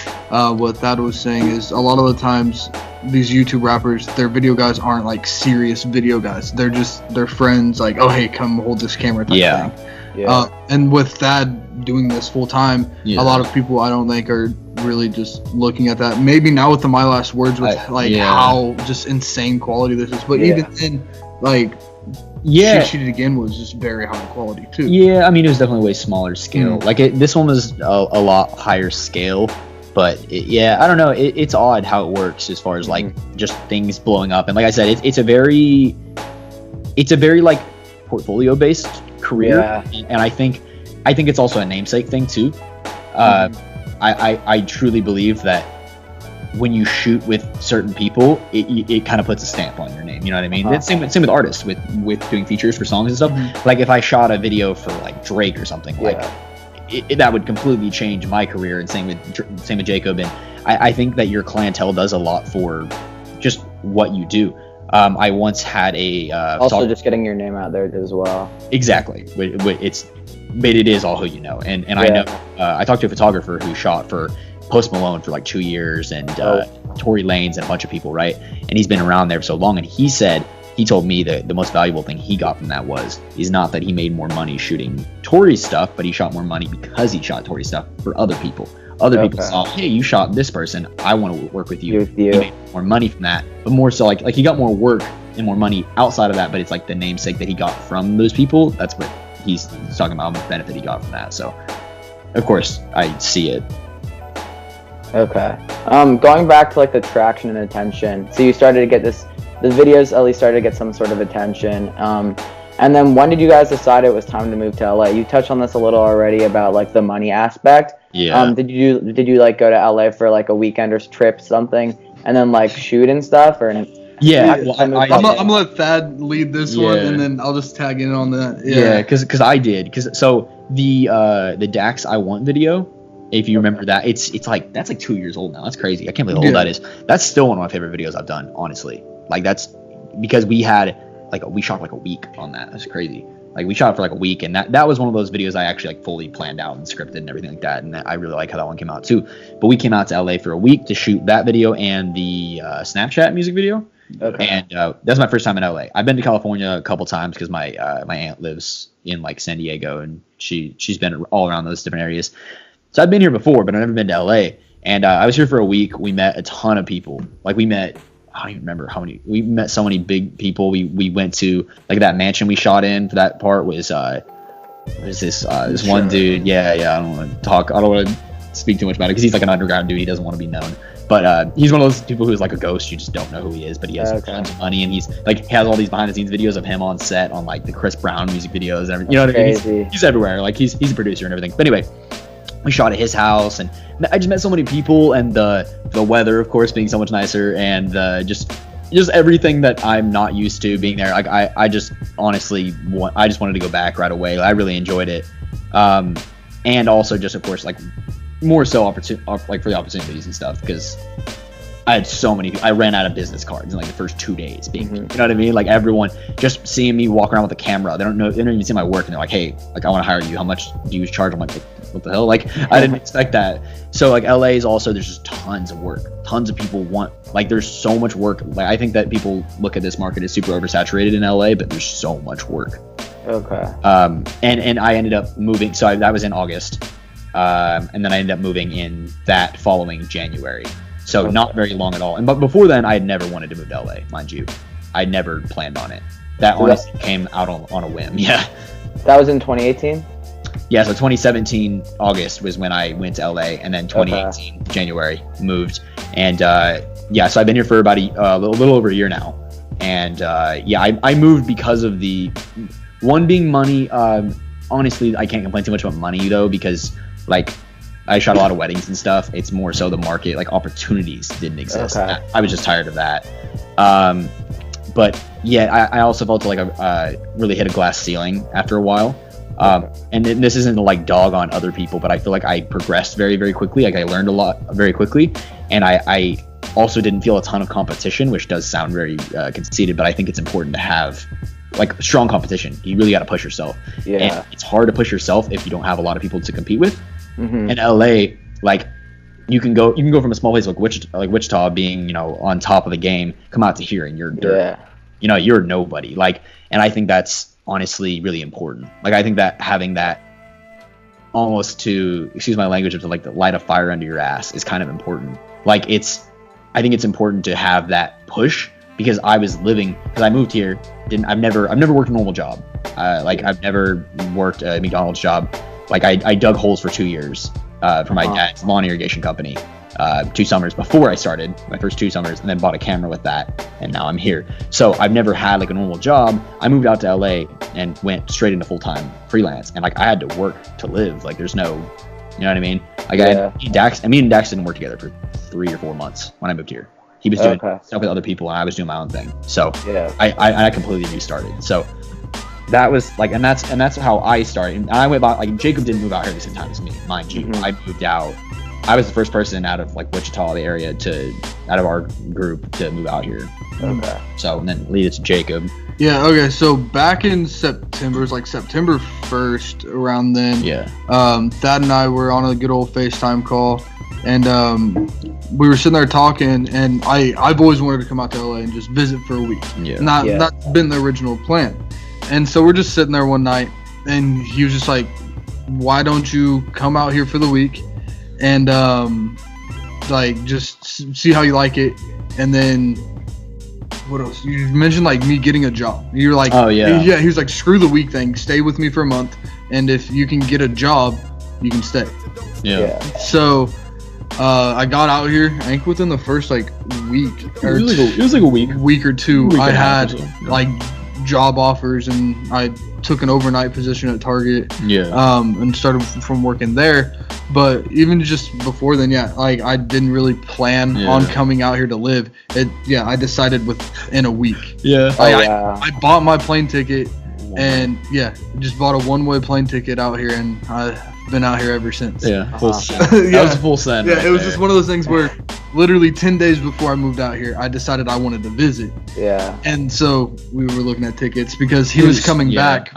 S3: what Thad was saying is a lot of the times these YouTube rappers, their video guys aren't like serious video guys. They're just their friends, like, oh hey, come hold this camera type thing. And with Thad doing this full time, a lot of people I don't think are really just looking at that. Maybe now with the My Last Words, with how just insane quality this is, but even then, like, Shoot It Again was just very high quality too.
S1: Yeah, I mean, it was definitely way smaller scale. Like this one was a lot higher scale, but I don't know. It's odd how it works as far as like just things blowing up. And like I said, it's a very like portfolio based career, and I think it's also a namesake thing too. I truly believe that when you shoot with certain people, it kind of puts a stamp on your name. You know what I mean? It's same with artists with doing features for songs and stuff. Like if I shot a video for like Drake or something, like that would completely change my career. And same with Jacob. And I think that your clientele does a lot for just what you do. I once had a
S2: also just getting your name out there as well.
S1: Exactly. But it is all who you know. And I know I talked to a photographer who shot for Post Malone for like 2 years, and Tory Lanez and a bunch of people, right? And he's been around there so long, and he told me that the most valuable thing he got from that is not that he made more money shooting Tory's stuff, but he shot more money because he shot Tory's stuff for other people. Other people saw, hey, you shot this person, I want to work with you. He made more money from that, but more so like he got more work and more money outside of that, but it's like the namesake that he got from those people. That's what he's talking about, how much benefit he got from that. So of course I see it.
S2: Okay. Going back to like the traction and attention. So you started to get the videos at least started to get some sort of attention. And then when did you guys decide it was time to move to LA? You touched on this a little already about like the money aspect.
S1: Yeah.
S2: Did you like go to LA for like a weekend or trip something and then like shoot and stuff, or?
S3: Well, I'm gonna let Thad lead this one, and then I'll just tag in on that.
S1: Because I did. So the Dax I Want video, if you remember that, it's like that's like 2 years old now. That's crazy. I can't believe how old that is. That's still one of my favorite videos I've done, honestly. Like that's because we shot like a week on that. That's crazy. Like we shot for like a week, and that was one of those videos I actually like fully planned out and scripted and everything like that. And I really like how that one came out too. But we came out to LA for a week to shoot that video and the Snapchat music video. Okay. And that's my first time in LA. I've been to California a couple times because my aunt lives in like San Diego, and she's been all around those different areas. So I've been here before, but I've never been to LA. And I was here for a week. We met a ton of people. Like I don't even remember how many. We met so many big people. We went to like that mansion we shot in for that part was this one dude. Yeah. I don't want to speak too much about it because he's like an underground dude. He doesn't want to be known. But he's one of those people who's like a ghost. You just don't know who he is, but he has tons of money, and he's like has all these behind the scenes videos of him on set on like the Chris Brown music videos and everything. You know what I mean? He's everywhere. Like he's a producer and everything. But anyway, we shot at his house, and I just met so many people, and the weather, of course, being so much nicer, and just everything that I'm not used to being there. Like I just honestly I just wanted to go back right away. I really enjoyed it. and also just of course like more so like for the opportunities and stuff, because I had so many. I ran out of business cards in like the first 2 days. You know what I mean? Like everyone just seeing me walk around with a camera, they don't even see my work, and they're like, "Hey, like I want to hire you. How much do you charge?" I'm like, "What the hell?" Like I didn't expect that. So like LA is also, there's just tons of work. Tons of people want, like there's so much work. Like I think that people look at this market as super oversaturated in LA, but there's so much work.
S2: Okay.
S1: And I ended up moving. So that was in August, and then I ended up moving in that following January. So not very long at all. But before then, I had never wanted to move to LA, mind you. I never planned on it. That honestly came out on a whim. Yeah.
S2: That was in 2018?
S1: Yeah, so 2017 August was when I went to LA, and then 2018 January moved. And so I've been here for about a little over a year now. And I moved because of the one being money. Honestly, I can't complain too much about money though, because like I shot a lot of weddings and stuff. It's more so the market, like opportunities didn't exist.
S2: Okay.
S1: I was just tired of that. But yeah, I also felt like I really hit a glass ceiling after a while. And this isn't to like dog on other people, but I feel like I progressed very, very quickly. Like I learned a lot very quickly. And I also didn't feel a ton of competition, which does sound very conceited, but I think it's important to have like strong competition. You really got to push yourself.
S2: Yeah.
S1: And it's hard to push yourself if you don't have a lot of people to compete with. In LA, like you can go from a small place like Wichita, being, you know, on top of the game, come out to here and you're dirt.
S2: Yeah.
S1: You know, you're nobody. Like, and I think that's honestly really important. Like I think that having that almost, to excuse my language, of like the light a fire under your ass is kind of important. Like I think it's important to have that push, because I was living, because I moved here, I've never worked a normal job. Like I've never worked a McDonald's job. Like I dug holes for 2 years for my dad's lawn irrigation company, 2 summers before I started, my first 2 summers, and then bought a camera with that, and now I'm here. So I've never had like a normal job. I moved out to LA and went straight into full-time freelance, and like I had to work to live. Like there's no, you know what I mean? Like me and Dax didn't work together for 3 or 4 months when I moved here. He was doing stuff with other people, and I was doing my own thing. So I completely restarted. So that was like, and that's how I started. And I went about, like, Jacob didn't move out here at the same time as me, mind you. I moved out. I was the first person out of like Wichita, the area, out of our group to move out here. Okay. So and then lead it to Jacob.
S3: Yeah. Okay. So back in September, it was like September 1st, around then. Yeah. Thad and I were on a good old FaceTime call, and we were sitting there talking, and I've always wanted to come out to LA and just visit for a week. Yeah. That's been the original plan. And so we're just sitting there one night, and he was just like, "Why don't you come out here for the week, and like just see how you like it?" And then what else? You mentioned like me getting a job. You're like, "Oh yeah." Yeah. He was like, "Screw the week thing. Stay with me for a month, and if you can get a job, you can stay." Yeah. So I got out here. I think within the first like week or
S1: it was like a week
S3: or two. I had like job offers, and I took an overnight position at Target. And started from working there. But even just before then, like I didn't really plan on coming out here to live. I decided within a week. I bought my plane ticket, and just bought a one-way plane ticket out here, and I've been out here ever since.
S1: Full send. That was a full send.
S3: It was just one of those things where literally 10 days before I moved out here, I decided I wanted to visit. And so we were looking at tickets, because he was coming back.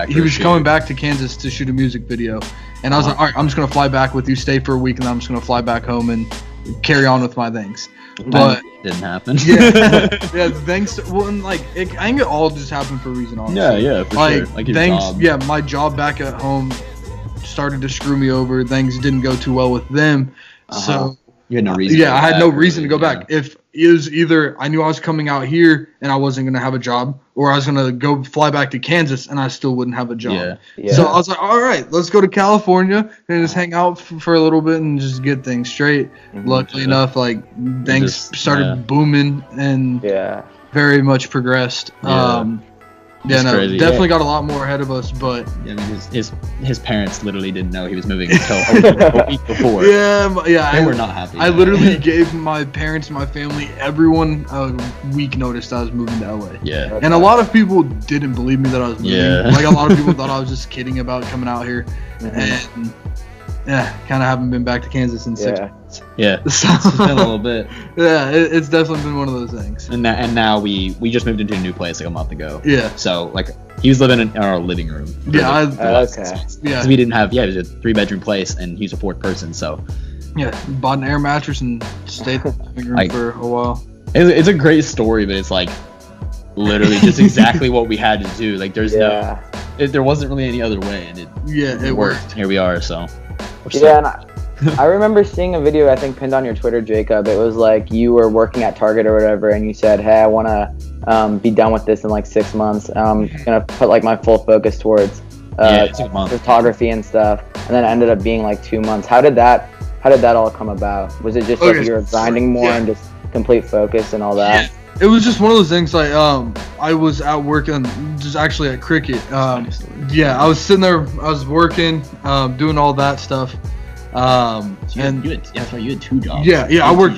S3: He was coming back to Kansas to shoot a music video. And I was like, all right, I'm just going to fly back with you, stay for a week, and then I'm just going to fly back home and carry on with my things. But
S1: it didn't happen.
S3: Thanks. Well, and like, I think it all just happened for a reason, honestly.
S1: For sure. Like
S3: thanks. Job. My job back at home started to screw me over. Things didn't go too well with them. So
S1: you had no reason.
S3: I had no reason to go back. If it was either I knew I was coming out here and I wasn't going to have a job, or I was going to go fly back to Kansas and I still wouldn't have a job. So I was like, all right, let's go to California and just hang out for a little bit and just get things straight. Luckily enough, like things started booming and very much progressed. Definitely got a lot more ahead of us, but
S1: his parents literally didn't know he was moving until a week before. They were not happy.
S3: I literally gave my parents, my family, everyone a week notice that I was moving to LA. And a lot of people didn't believe me that I was moving. Like a lot of people thought I was just kidding about coming out here, and yeah, kind of haven't been back to Kansas in 6 months.
S1: Yeah,
S3: So,
S1: it's been a little bit.
S3: Yeah, it's definitely been one of those things.
S1: And now we just moved into a new place like a month ago.
S3: Yeah.
S1: So like he was living in our living room.
S3: Yeah.
S2: Okay.
S3: Yeah.
S1: 'Cause we didn't have it was a 3-bedroom place and he's a 4th person, so
S3: Yeah. Bought an air mattress and stayed in the living room for a while.
S1: it's a great story, but it's like literally just exactly what we had to do. Like there's there wasn't really any other way, and it worked. Here we are. So
S2: and I remember seeing a video, I think pinned on your Twitter, Jacob. It was like you were working at Target or whatever, and you said, "Hey, I want to be done with this in like 6 months. I'm gonna put like my full focus towards photography and stuff." And then it ended up being like 2 months. How did that all come about? Was it just like you were grinding more and just complete focus and all that?
S3: Yeah. It was just one of those things. Like I was at work and just actually at cricket. Yeah, I was sitting there. I was working, doing all that stuff.
S1: You had 2 jobs.
S3: Yeah, I worked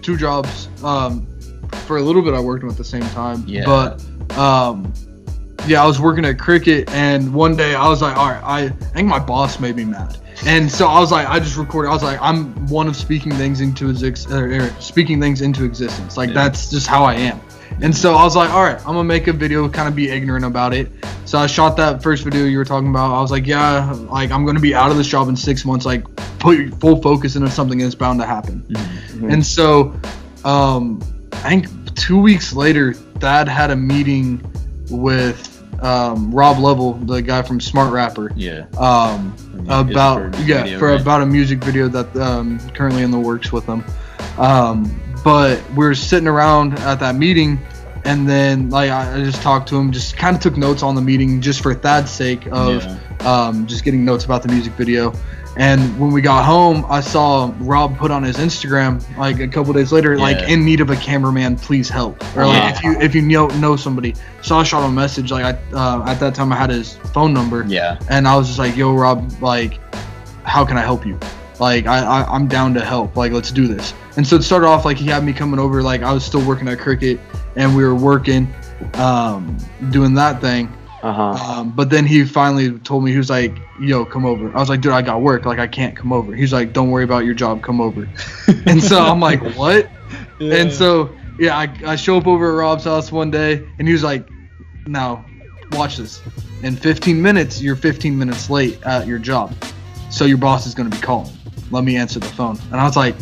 S3: two jobs. For a little bit, I worked them at the same time.
S1: Yeah.
S3: But I was working at cricket, and one day I was like, all right, I think my boss made me mad, and so I was like, I just recorded. I was like, I'm one of speaking things into existence. Like that's just how I am. And so I was like, all right, I'm gonna make a video, kind of be ignorant about it. So I shot that first video you were talking about. I was like, yeah, like I'm gonna be out of this job in 6 months. Like put your full focus into something that's bound to happen. Mm-hmm. And so, I think 2 weeks later, Thad had a meeting with Rob Level, the guy from Smart Rapper.
S1: Yeah.
S3: About a music video that currently in the works with them. But we were sitting around at that meeting, and then like I just talked to him, just kind of took notes on the meeting just for Thad's sake of just getting notes about the music video. And when we got home, I saw Rob put on his Instagram like a couple days later, like in need of a cameraman, please help, or like if you know somebody. So I shot him a message. Like at that time I had his phone number. Yeah. And I was just like, yo, Rob, like, how can I help you? Like I'm down to help. Like let's do this. And so it started off like he had me coming over. Like I was still working at cricket, and we were working, doing that thing. But then he finally told me, he was like, yo, come over. I was like, dude, I got work. Like, I can't come over. He's like, don't worry about your job. Come over. And so I'm like, what? Yeah. And so, I show up over at Rob's house one day, and he was like, now, watch this. In 15 minutes, you're 15 minutes late at your job. So your boss is going to be calling. Let me answer the phone. And I was like,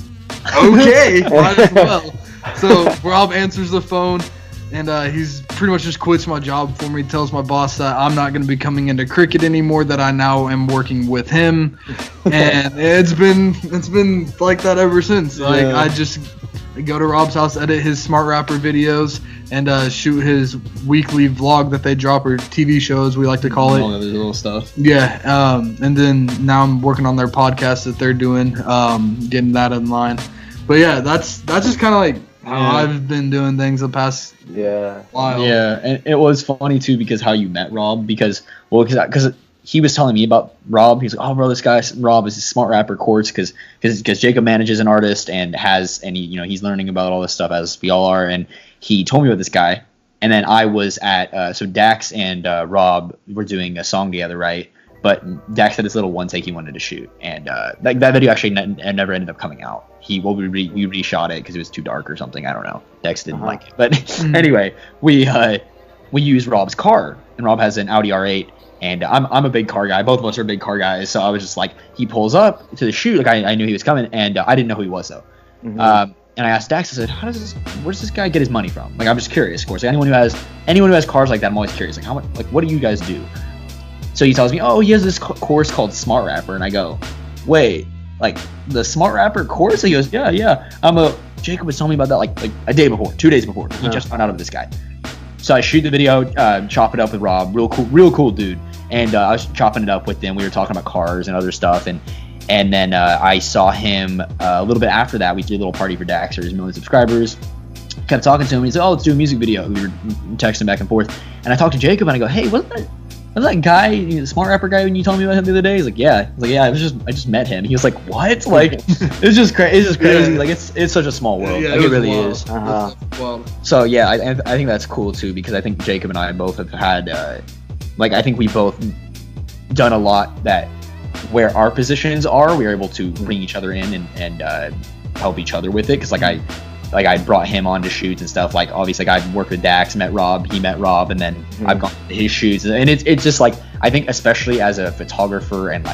S3: okay, might as well. So Rob answers the phone. And he's pretty much just quits my job for me. Tells my boss that I'm not going to be coming into cricket anymore. That I now am working with him, and it's been like that ever since. Like I just go to Rob's house, edit his Smart Rapper videos, and shoot his weekly vlog that they drop, or TV show as we like to call it.
S1: All of his little stuff.
S3: Yeah. And then now I'm working on their podcast that they're doing, getting that in line. But yeah, that's just kind of like how I've been doing things the past while.
S1: Yeah, and it was funny too because how you met Rob, because he was telling me about Rob. He's like, oh bro, this guy Rob is a Smart Rapper course because Jacob manages an artist and he's learning about all this stuff as we all are, and he told me about this guy. And then I was at so Dax and Rob were doing a song together, right? But Dax had this little one take he wanted to shoot, and that video actually never ended up coming out. We reshot it because it was too dark or something. I don't know. Dex didn't like it, but anyway, we used Rob's car, and Rob has an Audi R8, and I'm a big car guy. Both of us are big car guys, so I was just like, he pulls up to the shoot, like I knew he was coming, and I didn't know who he was though. And I asked Dax, I said, where does this guy get his money from? Like I'm just curious, of course. Like anyone who has cars like that, I'm always curious. Like how much? Like what do you guys do? So he tells me, oh, he has this course called Smart Rapper, and I go, wait. Like the Smart Rapper course? He goes, yeah. Jacob was telling me about that like a day before, 2 days before. He just found out of this guy. So I shoot the video, chop it up with Rob, real cool dude. And I was chopping it up with him. We were talking about cars and other stuff. And then I saw him a little bit after that. We did a little party for Dax or his 1 million subscribers. Kept talking to him. He said, oh, let's do a music video. We were texting back and forth. And I talked to Jacob and I go, hey, wasn't that guy, the Smart Rapper guy, when you told me about him the other day? He's like, yeah. I was like, yeah, I just met him. He was like, what? Like, it's just crazy. Yeah. Like, it's such a small world. Like, it really wild. Is.
S3: Wow.
S1: So, yeah, I think that's cool, too, because I think Jacob and I both have had, I think we both done a lot that where our positions are, we were able to bring each other in and help each other with it. Because I brought him on to shoots and stuff. Like obviously, like I worked with Dax, met Rob, he met Rob, and then I've gone to his shoots, and it's just like I think especially as a photographer and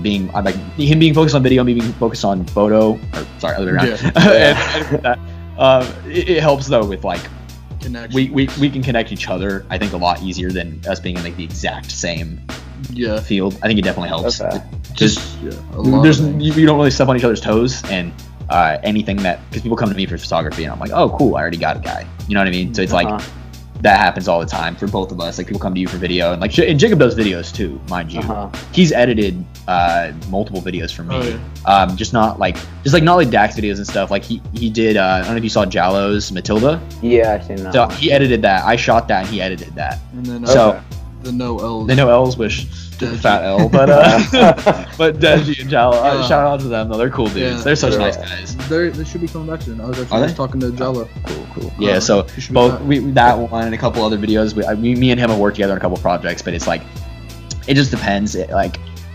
S1: being I'm like him being focused on video, me being focused on photo. Or sorry, other way around. It helps though with like connection. We can connect each other. I think a lot easier than us being in like the exact same field. I think it definitely helps. Okay. You don't really step on each other's toes and. Anything that because people come to me for photography and I'm like, oh cool, I already got a guy, you know what I mean? So it's like that happens all the time for both of us. Like people come to you for video and like and Jacob does videos too, mind you. He's edited multiple videos for me. Just not like Dax videos and stuff. Like he did I don't know if you saw Jallo's Matilda.
S2: Yeah, I've seen that.
S1: So he edited that. I shot that and he edited that.
S3: And then
S1: the no L's wish fat L, but Deji and Jallo, shout out to them though. They're cool dudes. They're such nice guys.
S3: They should be coming back soon. I was actually just talking to Jallo.
S1: Cool. Yeah, so both that one and a couple other videos. Me and him have worked together on a couple projects, but it's like it just depends.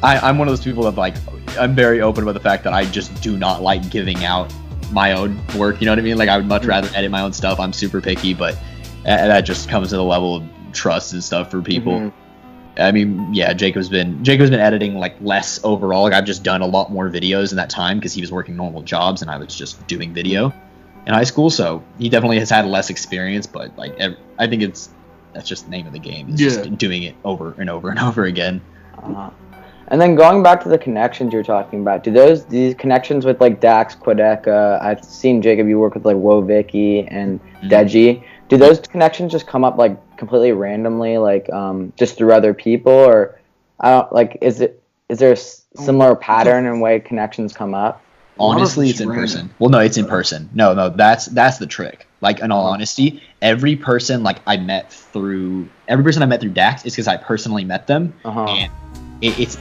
S1: I'm one of those people that like I'm very open about the fact that I just do not like giving out my own work. You know what I mean? Like I would much rather edit my own stuff. I'm super picky, but that just comes to the level of trust and stuff for people. I mean, yeah, Jacob's been editing like less overall. Like I've just done a lot more videos in that time because he was working normal jobs and I was just doing video in high school. So he definitely has had less experience, but like I think that's just the name of the game. It's just doing it over and over and over again.
S2: And then going back to the connections you're talking about, do these connections with like Dax, Quedeca, I've seen Jacob, you work with like Wovicki and Deji. Do those connections just come up like completely randomly, like just through other people, or I don't like? Is there a similar pattern in way connections come up?
S1: Honestly, it's in person. Well, no, it's in person. No, that's the trick. Like in all honesty, every person I met through Dax is because I personally met them, and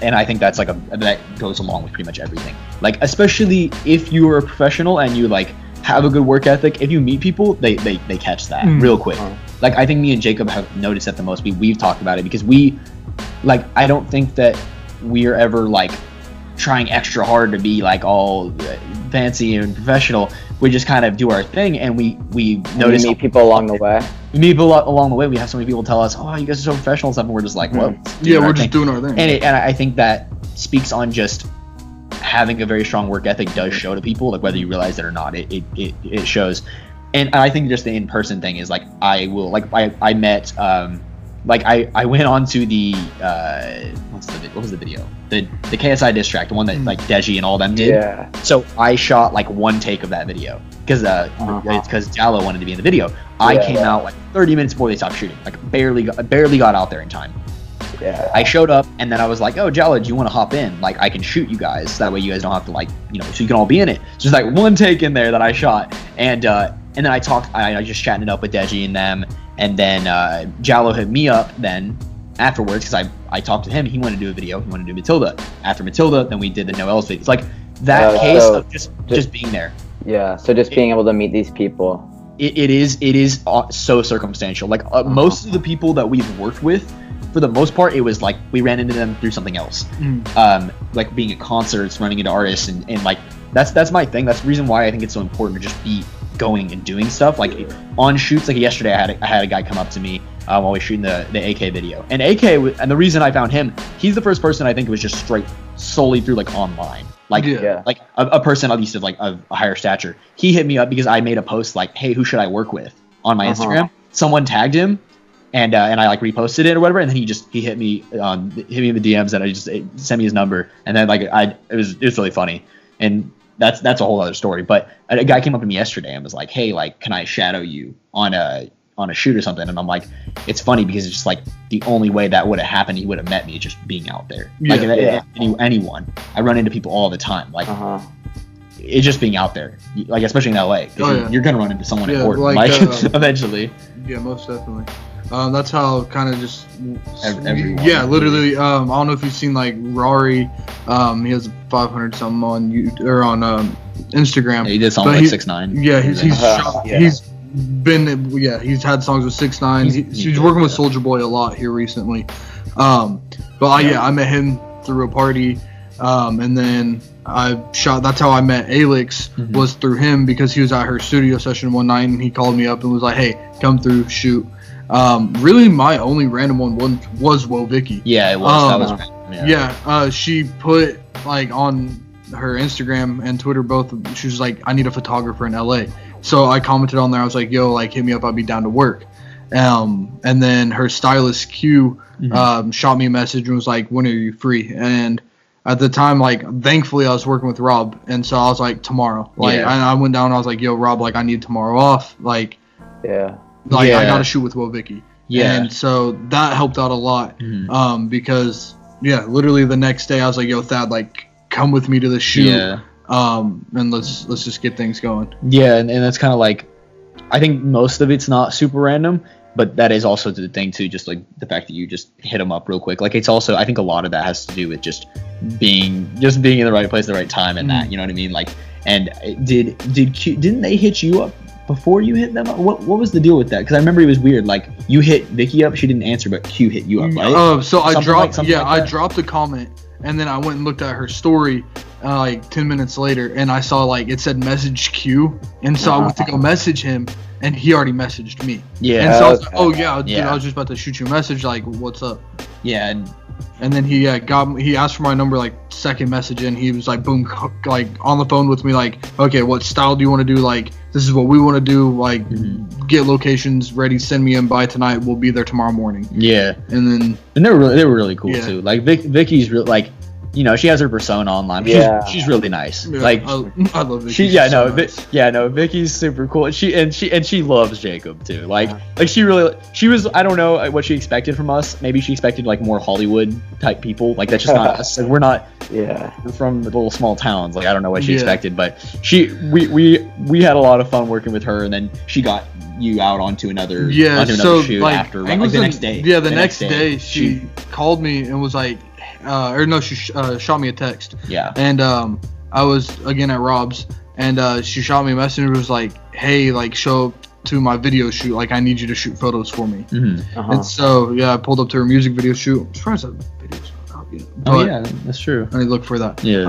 S1: and I think that's that goes along with pretty much everything. Like especially if you are a professional and you like have a good work ethic, if you meet people, they catch that real quick. Like I think me and Jacob have noticed that the most. We've talked about it because I don't think that we're ever like trying extra hard to be like all fancy and professional. We just kind of do our thing, and we notice.
S2: You meet people along the way.
S1: We meet people along the way. We have so many people tell us, "Oh, you guys are so professional," and stuff, and we're just like, "Well,
S3: we're just doing our thing."
S1: And I think that speaks on just having a very strong work ethic does show to people, like whether you realize it or not. It shows. And I think just the in-person thing is like I met I went on to the what was the video, the KSI diss track, the one that like Deji and all them did. Yeah. So I shot like one take of that video because it's because Jallo wanted to be in the video. I came out like 30 minutes before they stopped shooting, like barely got out there in time. Yeah. I showed up and then I was like, oh, Jallo, do you want to hop in? Like I can shoot you guys, that way you guys don't have to so you can all be in it. Just like one take in there that I shot, and then I just chatted it up with Deji and them, and then Jallo hit me up then afterwards because I talked to him. He wanted to do a video. He wanted to do Matilda. After Matilda, then we did the Noel's video. It's like that case of just being there.
S2: Yeah. So just being able to meet these people.
S1: It is so circumstantial. Like most of the people that we've worked with, for the most part, it was like we ran into them through something else. Like being at concerts, running into artists, and like that's my thing. That's the reason why I think it's so important to just be going and doing stuff. Like on shoots, like yesterday I had a guy come up to me while we were shooting the AK video, and and the reason I found him, he's the first person I think was just straight solely through like online, like like a person at least of like of a higher stature. He hit me up because I made a post like, hey, who should I work with on my Instagram? Someone tagged him, and I like reposted it or whatever, and then he hit me in the DMs, and I just sent me his number, and then like it was really funny, and that's a whole other story. But a guy came up to me yesterday and was like, hey, like, can I shadow you on a shoot or something? And I'm like, it's funny because it's just like the only way that would have happened, he would have met me just being out there. Anyone, I run into people all the time, like it's just being out there, like especially in LA, because you're gonna run into someone important, like eventually.
S3: Yeah, most definitely. That's how kind of just
S1: everyone.
S3: Yeah, literally. I don't know if you've seen like Rory. He has 500 something on Instagram.
S1: Yeah, he did songs like 6ix9ine.
S3: Yeah, he's had songs with 6ix9ine. He's working with Soulja Boy a lot here recently. I met him through a party, and then I shot. That's how I met Alex. Was through him because he was at her studio session one night and he called me up and was like, "Hey, come through, shoot." Really, my only random one was Vicky.
S1: Yeah, it was. That was random,
S3: yeah. She put like on her Instagram and Twitter both. She was like, "I need a photographer in LA." So I commented on there. I was like, "Yo, like hit me up. I'll be down to work." And then her stylist Q shot me a message and was like, "When are you free?" And at the time, like, thankfully I was working with Rob, and so I was like, tomorrow. Like, I went down and I was like, "Yo, Rob, like I need tomorrow off. Like, I gotta shoot with Vicky."
S1: Yeah.
S3: And so that helped out a lot. Because literally the next day I was like, "Yo, Thad, like come with me to the shoot."
S1: Yeah.
S3: And let's just get things going.
S1: Yeah, and that's kind of like, I think most of it's not super random, but that is also the thing too, just like the fact that you just hit them up real quick. Like it's also, I think a lot of that has to do with just being in the right place at the right time and that, you know what I mean? Like, and didn't they hit you up before you hit them up? What was the deal with that? Because I remember it was weird. Like you hit Vicky up, she didn't answer, but Q hit you up, right?
S3: So I dropped, I dropped a comment. And then I went and looked at her story like 10 minutes later, and I saw like it said message Q, and so I went to go message him, and he already messaged me.
S1: Yeah.
S3: And so I was like, "Oh yeah, dude, I was just about to shoot you a message, like what's up?"
S1: Yeah.
S3: And then he he asked for my number like second message, and he was like, boom, like on the phone with me, like, "Okay, what style do you want to do? Like this is what we want to do. Like get locations ready, send me in by tonight. We'll be there tomorrow morning." Yeah. And
S1: they were really cool too. Like Vicky's real, like, you know, she has her persona online. She's really nice. Yeah, like
S3: I love Vicky.
S1: Vicky's super cool. She loves Jacob too. Like she was, I don't know what she expected from us. Maybe she expected like more Hollywood type people. Like that's just not us. We're not. Yeah. We're from the little small towns. Like I don't know what she expected, but we had a lot of fun working with her, and then she got you out onto another shoot
S3: like,
S1: after the next day.
S3: Yeah, the next day she called me and was like, she shot me a text. Yeah. And I was again at Rob's, and she shot me a message and was like, "Hey, like show up to my video shoot. Like I need you to shoot photos for me." And so I pulled up to her music video shoot. I'm surprised that video's not out yet.
S1: Oh yeah, that's true.
S3: I need to look for that.
S1: Yeah.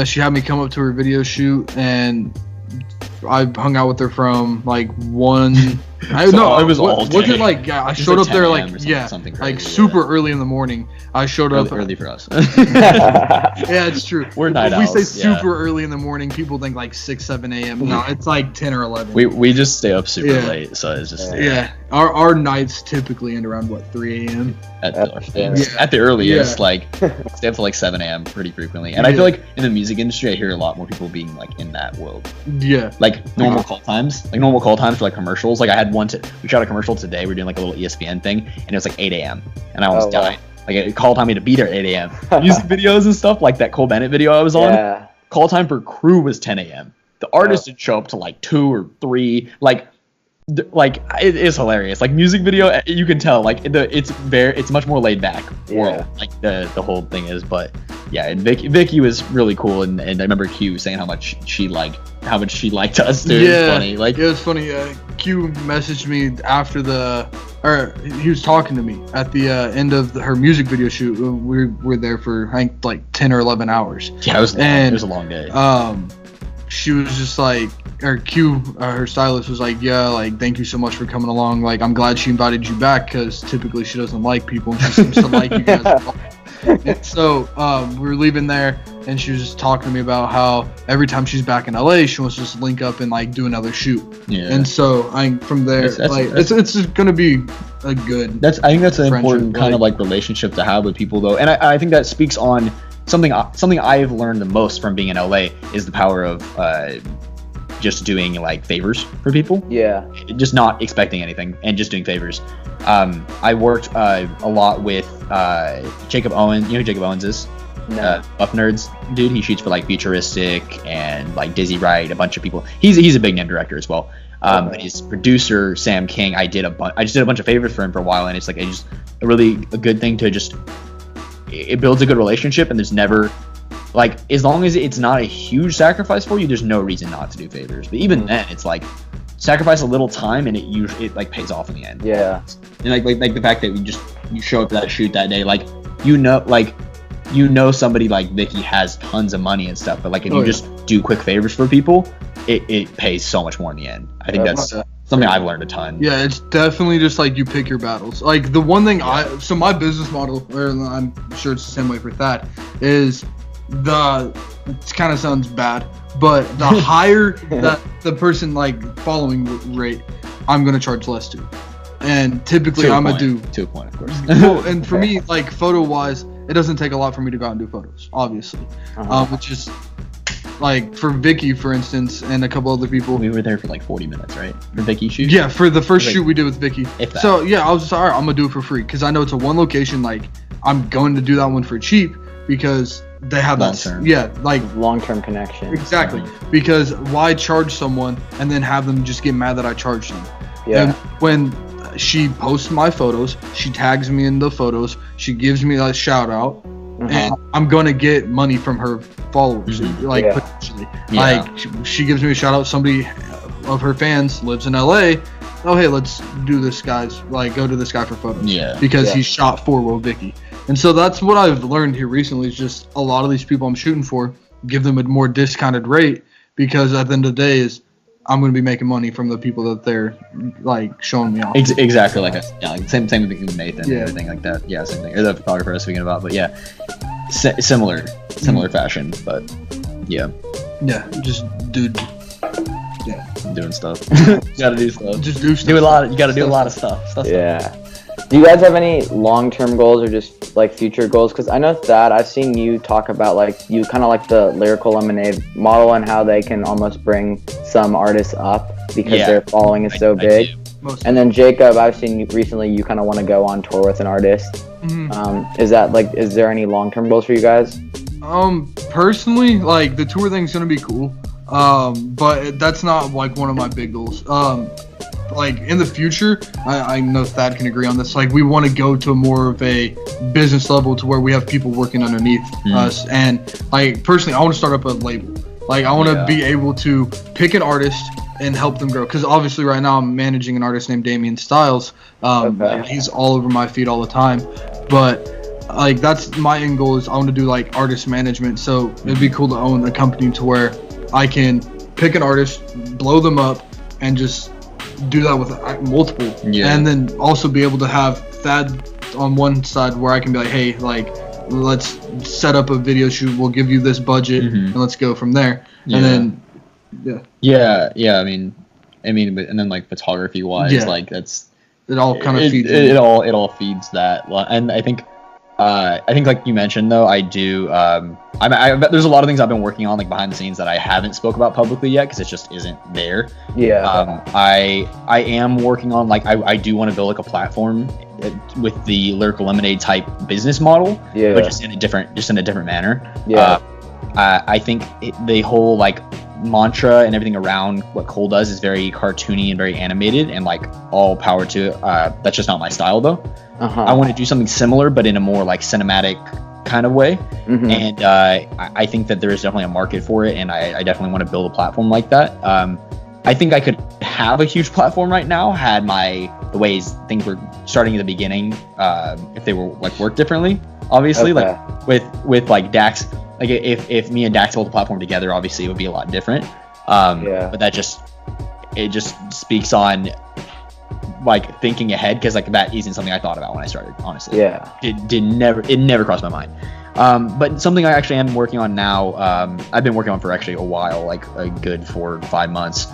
S3: She had me come up to her video shoot, and I hung out with her from like 1. I know it was all day. Was it like I showed up there like something crazy, like super early in the morning. I showed up
S1: early for us.
S3: Yeah, it's true.
S1: We're night owls.
S3: We say super early in the morning. People think like 6-7 a.m. No, it's like 10 or 11.
S1: We just stay up super late, so it's just
S3: Our nights typically end around 3 a.m.
S1: At the earliest, like stay up till like 7 a.m. pretty frequently. And I feel like in the music industry, I hear a lot more people being like in that world. Yeah. Like normal call times for like commercials. Like I had we shot a commercial today. We're doing like a little ESPN thing, and it was like 8 a.m. and I almost died. Like it call time me to be there at 8 a.m. Music videos and stuff like that Cole Bennett video I was on. Call time for crew was 10 a.m. The artist would show up to like 2 or 3. Like it is hilarious. Like music video, you can tell like it's much more laid back world. Like the whole thing is, but yeah. And Vicky was really cool, and I remember Q saying how much she liked us too.
S3: Yeah,
S1: it was funny. Like
S3: it was funny. Q messaged me after he was talking to me at the end of her music video shoot. We were there for I think like 10 or 11 hours.
S1: Yeah, it was a long day.
S3: She was just like, or Q, her stylist was like, "Yeah, like thank you so much for coming along. Like I'm glad she invited you back because typically she doesn't like people, and she seems to like you guys." And so we were leaving there, and she was just talking to me about how every time she's back in LA, she wants to just link up and like do another shoot. Yeah. And so from there, it's just gonna be a good.
S1: I think that's an important kind of like relationship to have with people though, and I think that speaks on something I've learned the most from being in LA is the power of just doing like favors for people. Yeah. Just not expecting anything and just doing favors. I worked a lot with Jacob Owens. You know who Jacob Owens is? No. Buff Nerds dude. He shoots for like Futuristic and like Dizzy Wright, a bunch of people. He's a big name director as well. But his producer Sam King, I just did a bunch of favors for him for a while, and it's like it's just a really good thing to just. It builds a good relationship, and there's never like, as long as it's not a huge sacrifice for you, there's no reason not to do favors. But even then, it's like sacrifice a little time, and it like pays off in the end. Yeah. And like the fact that you show up to that shoot that day, like somebody like Vicky has tons of money and stuff, but like if you just do quick favors for people, it pays so much more in the end. I think that's something I've learned a ton.
S3: Yeah, it's definitely just like you pick your battles. Like the one thing so my business model, or I'm sure it's the same way for that, is it kind of sounds bad, but the higher that the person like following rate, I'm gonna charge less to. And typically I'm gonna do
S1: to a point, of course.
S3: Well, and for me, like photo wise, it doesn't take a lot for me to go out and do photos, obviously. Which is like for Vicky, for instance, and a couple other people.
S1: We were there for like 40 minutes, right? For Vicky's shoot?
S3: Yeah, for the first shoot we did with Vicky. So yeah, I was just all right, I'm gonna do it for free because I know it's a one location. Like I'm going to do that one for cheap because they have
S1: long-term.
S2: Long-term connection.
S3: Exactly. Because why charge someone and then have them just get mad that I charged them?
S2: Yeah.
S3: And when she posts my photos, she tags me in the photos, she gives me a shout out, and I'm gonna get money from her followers, potentially. Like she gives me a shout out. Somebody of her fans lives in LA. Oh hey, let's do this, guys. Like go to this guy for photos.
S1: Yeah.
S3: Because he shot for Will Vicky. And so that's what I've learned here recently is just a lot of these people I'm shooting for, give them a more discounted rate because at the end of the day is I'm going to be making money from the people that they're like showing me off.
S1: Exactly, like same thing with Nathan and everything like that. Yeah, same thing. Or the photographer I was speaking about, but yeah, similar fashion, but yeah. Yeah,
S3: just dude.
S1: Yeah, doing stuff. You gotta do stuff.
S3: Just do stuff.
S1: You gotta do a lot of stuff.
S2: Yeah. Do you guys have any long-term goals or just like future goals? Because I know that I've seen you talk about like you kind of like the Lyrical Lemonade model and how they can almost bring some artists up because their following is so big. And then Jacob, I've seen you recently. You kind of want to go on tour with an artist. Is there any long-term goals for you guys?
S3: Personally, like the tour thing's gonna be cool. But that's not like one of my big goals. Like in the future, I know Thad can agree on this. Like we want to go to more of a business level to where we have people working underneath us. And like personally, I want to start up a label. Like I want to be able to pick an artist and help them grow. Because obviously right now I'm managing an artist named Damian Styles. And he's all over my feed all the time. But like that's my end goal is I want to do like artist management. So it'd be cool to own a company to where I can pick an artist, blow them up, and just do that with multiple, and then also be able to have Thad on one side where I can be like, hey, like let's set up a video shoot. We'll give you this budget, and let's go from there. And then,
S1: I mean, but, and then like photography wise, like that's
S3: it all kind of feeds.
S1: It all feeds that, and I think like you mentioned though, I do. There's a lot of things I've been working on like behind the scenes that I haven't spoke about publicly yet because it just isn't there. I am working on like I do want to build like a platform with the Lyrical Lemonade type business model, but just in a different manner. I think the whole like mantra and everything around what Cole does is very cartoony and very animated, and like all power to it. That's just not my style though. I want to do something similar but in a more like cinematic kind of way, and I think that there is definitely a market for it, and I definitely want to build a platform like that. I think I could have a huge platform right now had the ways things were starting at the beginning, if they were like worked differently, obviously. Like with like Dax, like if me and Dax built the platform together, obviously it would be a lot different. But that just speaks on like thinking ahead, because like that isn't something I thought about when I started, honestly. It never crossed my mind. But something I actually am working on now, I've been working on for actually a while, like a good 4 or 5 months,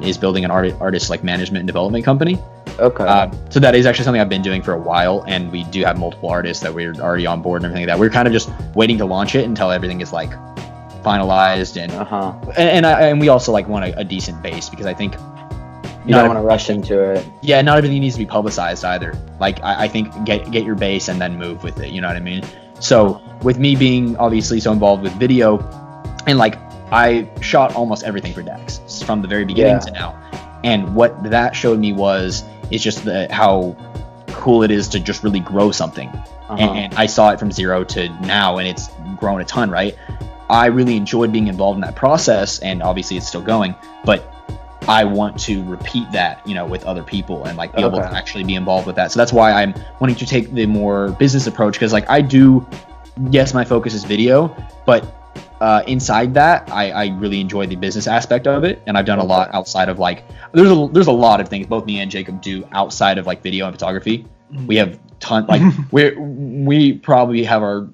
S1: is building an artist like management and development company. So that is actually something I've been doing for a while, and we do have multiple artists that we're already on board and everything like that. We're kind of just waiting to launch it until everything is like finalized, and we also like want a decent base, because I think
S2: you don't want to rush into it.
S1: Yeah, not everything needs to be publicized either. Like I think get your base and then move with it. You know what I mean? So with me being obviously so involved with video, and like I shot almost everything for Dax from the very beginning to now, and what that showed me is just how cool it is to just really grow something. And I saw it from 0 to now, and it's grown a ton, right? I really enjoyed being involved in that process, and obviously it's still going, but I want to repeat that, with other people and like be able to actually be involved with that. So that's why I'm wanting to take the more business approach, because like yes, my focus is video, but inside that, I really enjoy the business aspect of it, and I've done a lot outside of like there's a lot of things both me and Jacob do outside of like video and photography. We have like we probably have our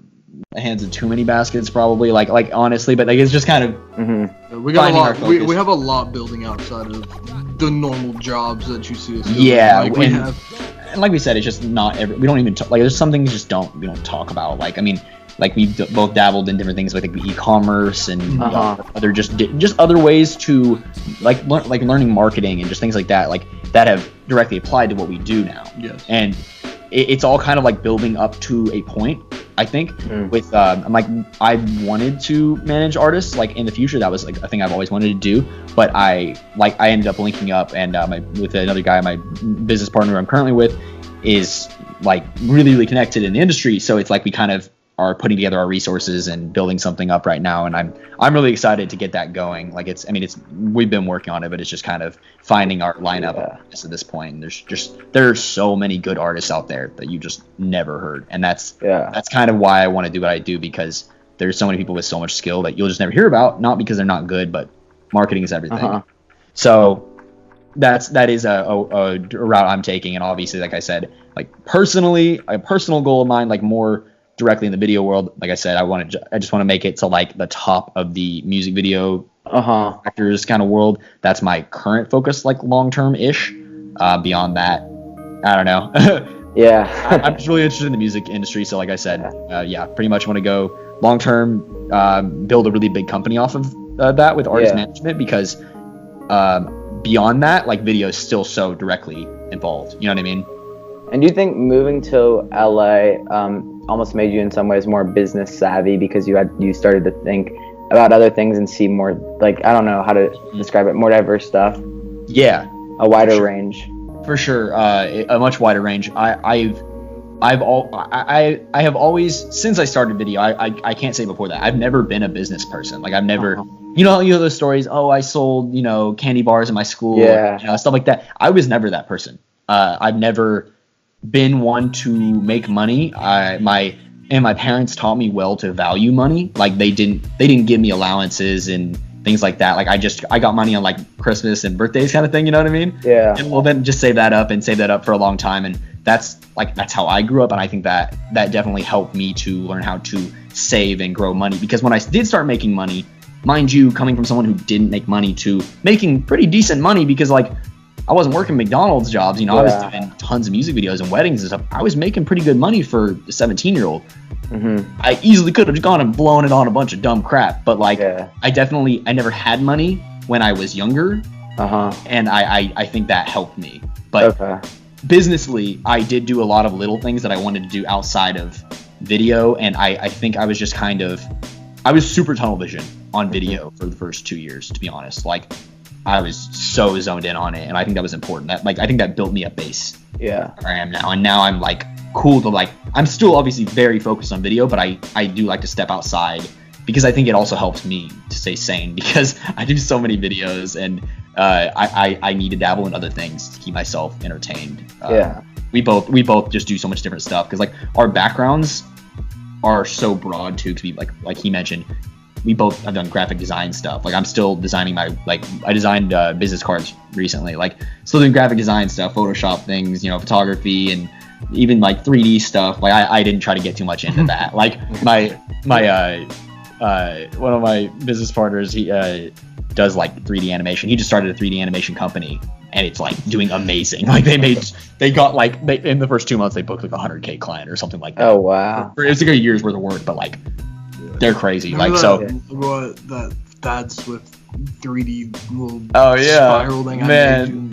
S1: hands in too many baskets probably, like honestly, but like it's just kind of
S3: we got a lot. We have a lot building outside of the normal jobs that you see us doing.
S1: Yeah,
S3: like,
S1: and like we said, it's just not we don't even like there's some things we don't talk about. Like I mean, like we've both dabbled in different things like e-commerce and other just other ways to like learning marketing and just things like that, like that have directly applied to what we do now.
S3: Yes.
S1: And it's all kind of like building up to a point, I think. With I'm like I wanted to manage artists like in the future. That was like a thing I've always wanted to do, but I ended up linking up and with another guy, my business partner I'm currently with is like really connected in the industry, so it's like we kind of are putting together our resources and building something up right now, and I'm really excited to get that going. Like we've been working on it, but it's just kind of finding our lineup at this point. And there's so many good artists out there that you just never heard, and that's kind of why I want to do what I do, because there's so many people with so much skill that you'll just never hear about, not because they're not good, but marketing is everything. So that is a route I'm taking, and obviously, like I said, like personally, a personal goal of mine, like more directly in the video world, like I said, I just want to make it to like the top of the music video actors kind of world. That's my current focus, like long term ish. Beyond that, I don't know. I'm just really interested in the music industry. So like I said, pretty much want to go long term, build a really big company off of that with artist management, because beyond that, like video is still so directly involved. You know what I mean?
S2: And do you think moving to LA almost made you in some ways more business savvy, because you started to think about other things and see more, like, I don't know how to describe it, more diverse stuff?
S1: Yeah,
S2: a wider range.
S1: For sure, a much wider range. I have always, since I started video, I can't say before that, I've never been a business person. Like I've never, you know those stories. Oh, I sold candy bars in my school, stuff like that. I was never that person. I've never been one to make money. My parents taught me well to value money. Like they didn't give me allowances and things like that. Like I got money on like Christmas and birthdays kind of thing, you know what I mean?
S2: Yeah.
S1: And well, then just save that up for a long time, and that's how I grew up, and I think that definitely helped me to learn how to save and grow money, because when I did start making money, mind you, coming from someone who didn't make money to making pretty decent money, because like I wasn't working McDonald's jobs, I was doing tons of music videos and weddings and stuff. I was making pretty good money for a 17-year-old. I easily could have gone and blown it on a bunch of dumb crap, but like I never had money when I was younger, and I think that helped me. But businessly, I did do a lot of little things that I wanted to do outside of video, and I think I was just I was super tunnel vision on video for the first 2 years, to be honest. Like I was so zoned in on it, and I think that was important. That I think that built me a base. Yeah. Where I am now, and now I'm like cool to I'm still obviously very focused on video, but I do like to step outside, because I think it also helps me to stay sane, because I do so many videos, and I need to dabble in other things to keep myself entertained. We both just do so much different stuff, because like our backgrounds are so broad too. To be like he mentioned, we both have done graphic design stuff. Like I'm still designing I designed business cards recently. Like still doing graphic design stuff, Photoshop things, photography, and even like 3D stuff. Like I didn't try to get too much into that. Like my one of my business partners, he does like 3D animation. He just started a 3D animation company, and it's like doing amazing. Like in the first 2 months they booked like a 100K client or something like that.
S2: Oh wow!
S1: It's like a year's worth of work, but like they're crazy.
S3: What that Thad's with 3D little
S1: spiral
S3: thing,
S1: man.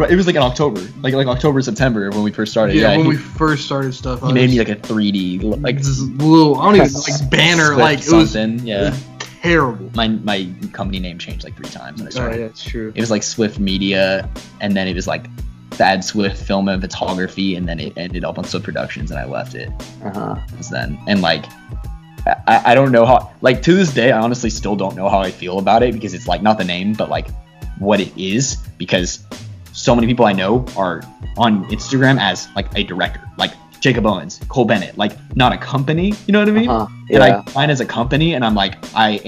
S1: It was like in October, like October, September when we first started.
S3: Yeah, when we first started stuff.
S1: He made me like a 3D like
S3: this little, I don't even like banner, like it was something. It was terrible.
S1: My company name changed like 3 times when I started.
S3: Oh, yeah, that's true.
S1: It was like Swift Media, and then it was like Thad Swift Film and Photography, and then it ended up on Swift Productions, and I left it. Since then, and like I don't know how. Like to this day, I honestly still don't know how I feel about it, because it's like not the name, but like
S4: what it is, because so many people I know are on Instagram as like a director, like Jacob Owens, Cole Bennett, like not a company, you know what I mean?
S2: Yeah.
S4: And I find as a company, and I'm like, I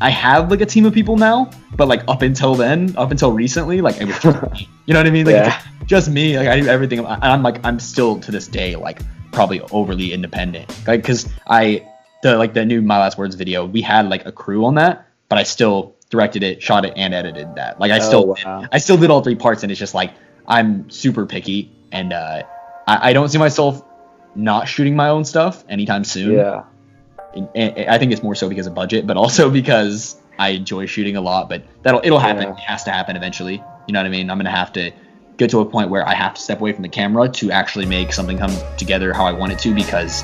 S4: have like a team of people now, but like up until recently, like it was just me, you know what I mean? Like just me, like I do everything. And I'm still to this day, like probably overly independent, like, cause the new My Last Words video, we had like a crew on that, but I still directed it, shot it, and edited that. Like I still did all 3 parts, and it's just like I'm super picky, and I don't see myself not shooting my own stuff anytime soon.
S2: Yeah.
S4: And I think it's more so because of budget, but also because I enjoy shooting a lot. But it'll happen. Yeah. It has to happen eventually. You know what I mean? I'm gonna have to get to a point where I have to step away from the camera to actually make something come together how I want it to, because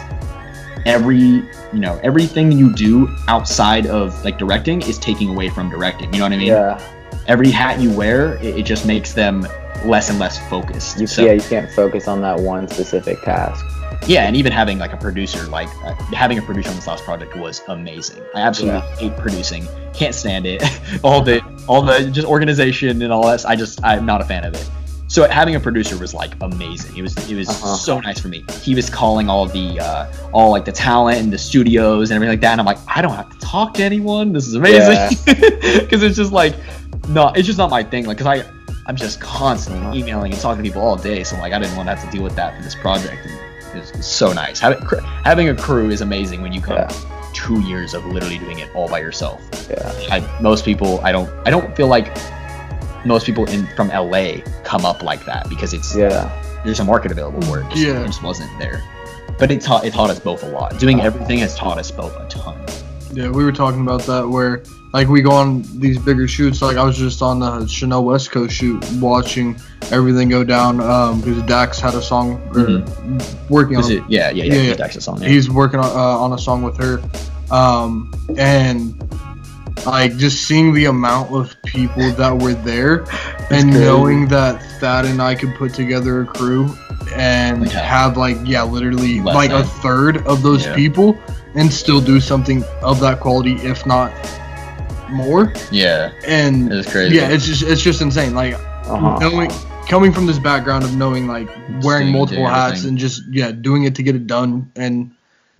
S4: everything you do outside of like directing is taking away from directing. You know what I mean?
S2: Yeah.
S4: Every hat you wear, it just makes them less and less focused.
S2: You can't focus on that one specific task.
S4: Yeah, and even having like a producer, like having a producer on this last project was amazing. I absolutely hate producing, can't stand it. all the just organization and all that. I'm not a fan of it. So having a producer was like amazing. It was so nice for me. He was calling all the talent and the studios and everything like that, and I'm like, I don't have to talk to anyone. This is amazing, because it's just like it's just not my thing. Like, cause I'm just constantly emailing and talking to people all day, so like I didn't want to have to deal with that for this project. And it's so nice. Having a crew is amazing when you come 2 years of literally doing it all by yourself. Yeah. I don't feel like most people from LA come up like that, because there's a market available for it. It just wasn't there. But it taught us both a lot. Doing everything has taught us both a ton.
S3: Yeah, we were talking about that where like we go on these bigger shoots. Like I was just on the Chanel West Coast shoot, watching everything go down, because Dax had a song working on it. Yeah.
S4: Dax a song. Yeah.
S3: He's working on a song with her, and like just seeing the amount of people that were there, and knowing that Thad and I could put together a crew and have literally like a third of those people and still do something of that quality, if not more. Yeah. And it's crazy. Yeah, it's just insane. Like coming from this background of knowing like wearing multiple hats and just doing it to get it done, and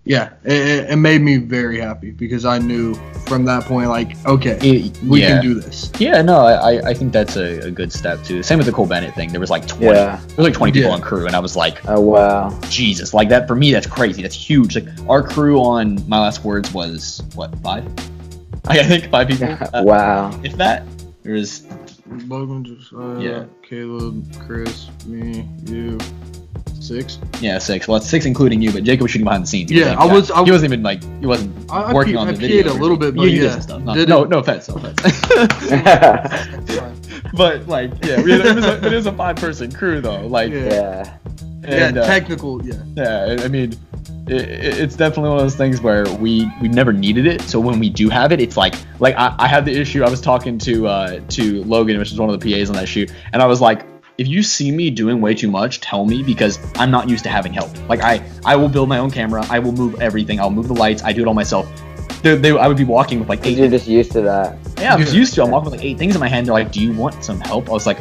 S3: it made me very happy, because I knew from that point, like, okay, we can do this.
S4: Yeah, no, I think that's a good step too. Same with the Cole Bennett thing. There was like 20. There was like 20 people on crew, and I was like,
S2: oh wow,
S4: Jesus, like that for me, that's crazy. That's huge. Like our crew on My Last Words was what, 5? I think 5 people.
S2: Wow.
S4: If that, there was
S3: Logan, Josiah, Caleb, Chris, me, you. 6?
S4: Yeah, 6. Well, it's 6 including you, but Jacob was shooting behind the scenes.
S3: He wasn't
S4: even like, he wasn't working on the video.
S3: I a little bit, but
S4: did some stuff. No offense. But like, it was a 5-person crew though. Like,
S3: technical.
S4: Yeah, I mean, it's definitely one of those things where we never needed it. So when we do have it, it's like I had the issue. I was talking to Logan, which is one of the PAs on that shoot, and I was like, if you see me doing way too much, tell me, because I'm not used to having help. Like I will build my own camera. I will move everything. I'll move the lights. I do it all myself. I would be walking with like 8.
S2: You're just used to that.
S4: Yeah, I'm just used to. I'm walking with like 8 things in my hand. They're like, "Do you want some help?" I was like,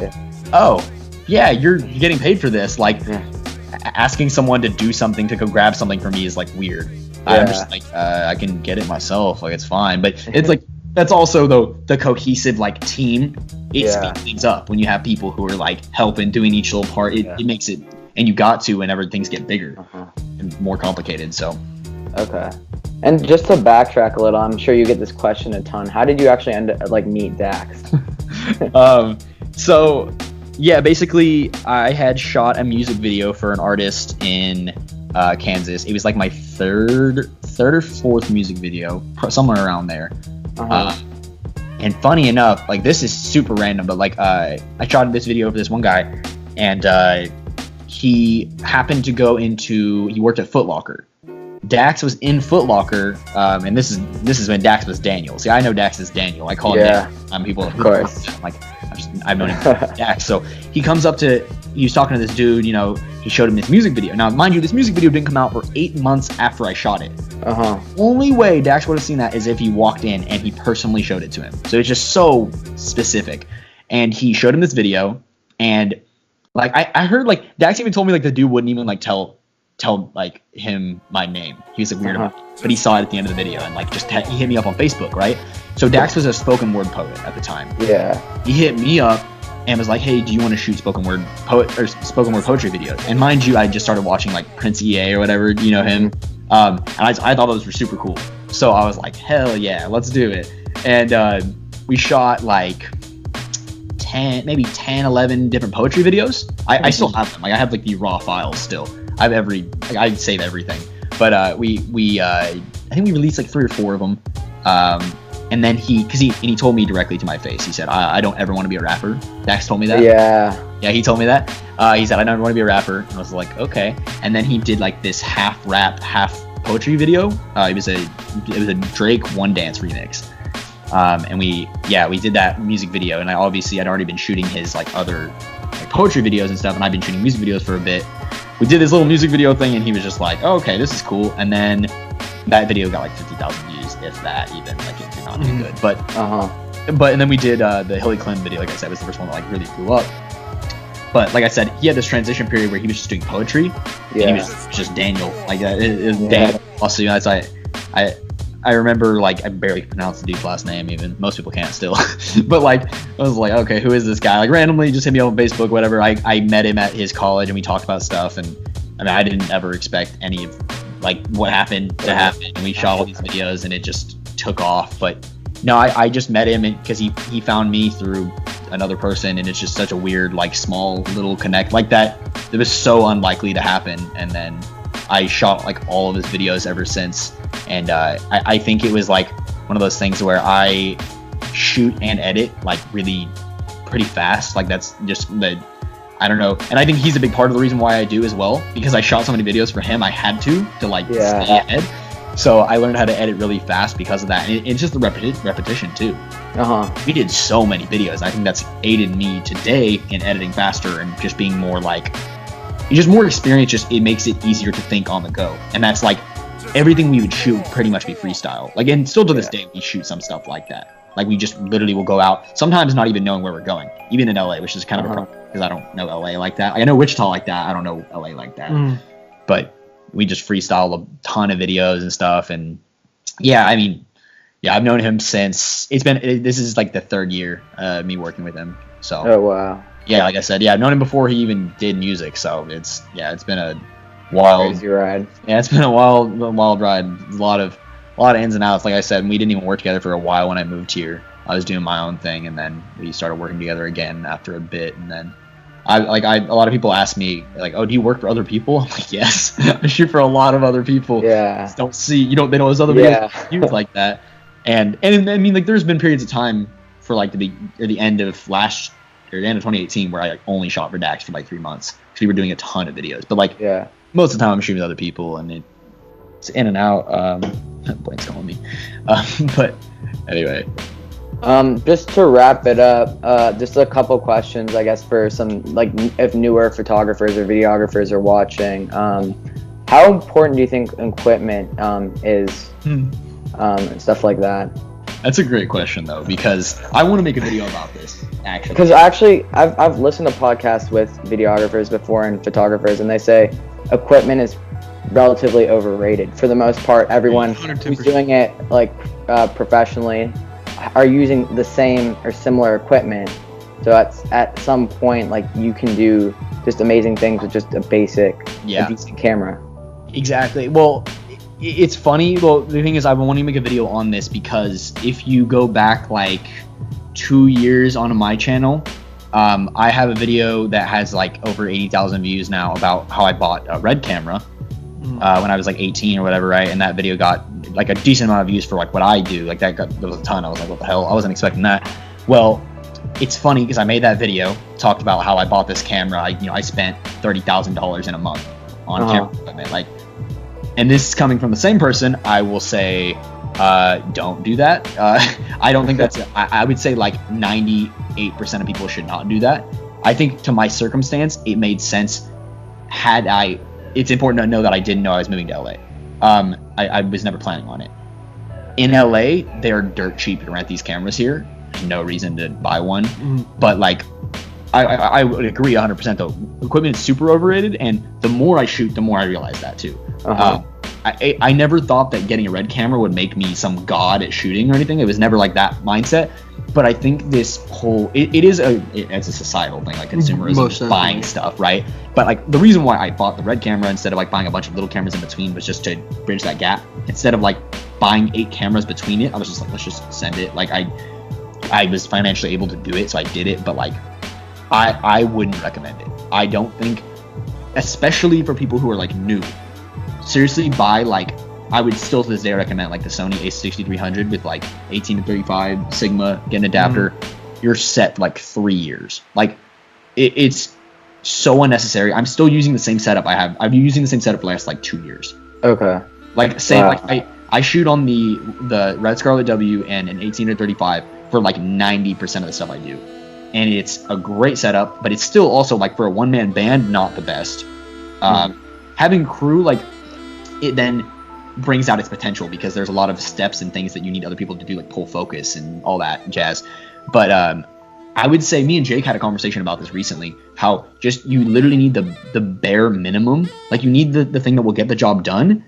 S4: "Oh, yeah, you're getting paid for this." Like, asking someone to do something, to go grab something for me is like weird. I'm just like, I can get it myself. Like, it's fine. But it's like, that's also the cohesive like team. It speeds things up when you have people who are like helping, doing each little part. It makes it, and you got to whenever things get bigger and more complicated. So
S2: okay. And just to backtrack a little, I'm sure you get this question a ton. How did you actually meet Dax?
S4: So yeah, basically I had shot a music video for an artist in Kansas. It was like my third or 4th music video, somewhere around there. And funny enough, like, this is super random, but like I shot this video for this one guy, and he happened to he worked at Foot Locker. Dax was in Foot Locker, and this is when Dax was Daniel. See, I know Dax as Daniel. I call him Dax. People, of course. Like, I've known him as Dax. So he comes up to he was talking to this dude, you know, he showed him this music video. Now, mind you, this music video didn't come out for 8 months after I shot it. Only way Dax would have seen that is if he walked in and he personally showed it to him. So it's just so specific. And he showed him this video, and like I heard like Dax even told me like the dude wouldn't even like tell like him my name. He was like weird about it, but he saw it at the end of the video and like he hit me up on Facebook, right? So Dax was a spoken word poet at the time.
S2: Yeah. He
S4: hit me up and was like, "Hey, do you want to shoot spoken word poetry videos?" And mind you, I just started watching like Prince EA or whatever, you know him. And I thought those were super cool. So I was like, "Hell yeah, let's do it!" And we shot like 10, 11 different poetry videos. I still have them. Like I have like the raw files still. I have I save everything. But I think we released like 3 or 4 of them. And then he told me directly to my face. He said, I don't ever want to be a rapper. Dax told me that. Yeah, he told me that. He said, I never want to be a rapper. And I was like, okay. And then he did like this half rap, half poetry video. It was a Drake One Dance remix. And we did that music video. And I'd already been shooting his like other like poetry videos and stuff. And I've been shooting music videos for a bit. We did this little music video thing, and he was just like, oh, okay, this is cool. And then that video got like 50,000 views, if that even. Like it did not do good. But and then we did the Hilly Clem video. Like I said, was the first one that like really blew up. But like I said, he had this transition period where he was just doing poetry. Yeah. And he was just Daniel. Like that. It was Daniel. Also, you know, I remember like I barely pronounce the dude's last name. Even most people can't still. But like I was like, okay, who is this guy? Like randomly just hit me up on Facebook, whatever. I met him at his college and we talked about stuff. And I mean, I didn't ever expect any of like what happened to happen. And we shot all these videos and it just took off. But no, I just met him because he found me through another person, and it's just such a weird like small little connect like that. It was so unlikely to happen. And then I shot like all of his videos ever since. And I think it was like one of those things where I shoot and edit like really pretty fast. Like that's just I don't know. And I think he's a big part of the reason why I do as well, because I shot so many videos for him. I had to like stay ahead. So I learned how to edit really fast because of that. And it's just the repetition too. We did so many videos. I think that's aided me today in editing faster and just being more like, just more experience. Just it makes it easier to think on the go. And that's like everything we would shoot would pretty much be freestyle. Like, and still to this day, we shoot some stuff like that. Like we just literally will go out, sometimes not even knowing where we're going, even in LA, which is kind of a problem because I don't know LA like that. Like, I know Wichita like that. I don't know LA like that. But we just freestyle a ton of videos and stuff. And yeah, I mean, yeah, I've known him since this is like the 3rd year, me working with him. So,
S2: oh, wow.
S4: Yeah, like I said, yeah, I've known him before he even did music. So it's been a wild
S2: crazy ride.
S4: Yeah, it's been a wild ride. A lot of ins and outs. Like I said, we didn't even work together for a while when I moved here. I was doing my own thing, and then we started working together again after a bit. And then a lot of people ask me like, "Oh, do you work for other people?" I'm like, "Yes, I shoot for a lot of other people."
S2: Yeah.
S4: Just they don't those other videos like that. And I mean, like, there's been periods of time for like the end of 2018 where I like only shot for Dax for like 3 months because we were doing a ton of videos. But like most of the time I'm shooting with other people, and it's in and out. Blake's calling me. But anyway.
S2: Just to wrap it up, just a couple questions, I guess, for some, like, if newer photographers or videographers are watching. How important do you think equipment is, and stuff like that?
S4: That's a great question, though, because I want to make a video about this, actually.
S2: Because actually, I've listened to podcasts with videographers before and photographers, and they say equipment is relatively overrated. For the most part, everyone 100%. Who's doing it like professionally are using the same or similar equipment. So at some point, like, you can do just amazing things with just a decent camera.
S4: Exactly. Well, it's funny. Well, the thing is, I've been wanting to make a video on this because if you go back like 2 years onto my channel, I have a video that has like over 80,000 views now about how I bought a Red camera when I was like 18 or whatever, right? And that video got like a decent amount of views for like what I do. Like there was a ton. I was like, what the hell? I wasn't expecting that. Well, it's funny because I made that video, talked about how I bought this camera. I spent $30,000 in a month on camera equipment. Like, and this is coming from the same person. I will say, don't do that. I don't think that's. I would say like 98% of people should not do that. I think to my circumstance, it made sense. It's important to know that I didn't know I was moving to LA. I was never planning on it. In LA, they are dirt cheap to rent these cameras here. There's no reason to buy one. But like, I would agree 100% though. Equipment is super overrated, and the more I shoot, the more I realize that too. I never thought that getting a red camera would make me some god at shooting or anything. It was never like that mindset. But I think this whole it's a societal thing, like consumerism, buying stuff, right? But like the reason why I bought the red camera instead of like buying a bunch of little cameras in between was just to bridge that gap. Instead of like buying 8 cameras between it, I was just like, let's just send it. Like I was financially able to do it, so I did it. But like I wouldn't recommend it. I don't think, especially for people who are like new. Seriously, buy like, I would still to this day recommend like the Sony a6300 with like 18 to 35 Sigma, get an adapter. You're set for like 3 years. Like it's so unnecessary. I'm still using the same setup I have. I've been using the same setup for the last like 2 years.
S2: Okay.
S4: Like say like I shoot on the Red Scarlet W and an 18 to 35 for like 90% of the stuff I do. And it's a great setup, but it's still also like for a one-man band, not the best. Having crew, like, it then brings out its potential because there's a lot of steps and things that you need other people to do, like pull focus and all that jazz. But I would say me and Jake had a conversation about this recently, how just you literally need the bare minimum. Like you need the thing that will get the job done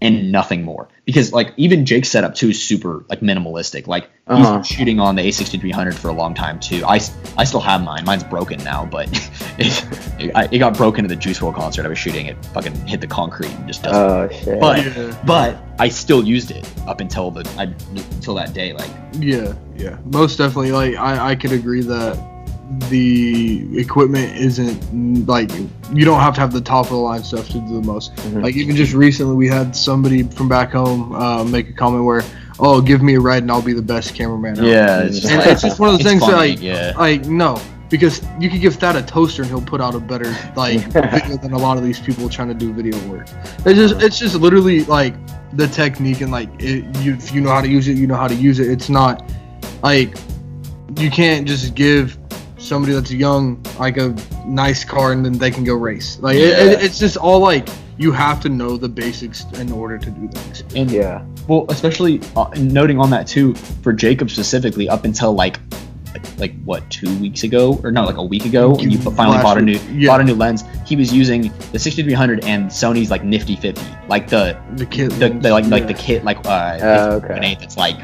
S4: and nothing more. Because like even Jake's setup too is super like minimalistic. Like he's been shooting on the a6300 for a long time too. I still have mine. Mine's broken now, but it got broken at the Juice WRLD concert I was shooting. It fucking hit the concrete and just doesn't.
S2: Shit.
S4: But I still used it up until that day. Like
S3: yeah, most definitely. Like I could agree that the equipment isn't like, you don't have to have the top of the line stuff to do the most. Like even just recently we had somebody from back home make a comment where, oh, give me a red and I'll be the best cameraman ever. It's just one of those things funny, that like no, because you could give Thad a toaster and he'll put out a better like video than a lot of these people trying to do video work. It's just literally like the technique, and like if you know how to use it, you know how to use it. It's not like you can't just give somebody that's young like a nice car and then they can go race. Like it's just all like, you have to know the basics in order to do things.
S4: And well, especially noting on that too, for Jacob specifically, up until like what, 2 weeks ago, or no, like a week ago, when you finally bought a new lens, he was using the 6300 and Sony's like nifty 50, like the kit, like the kit, like okay, that's like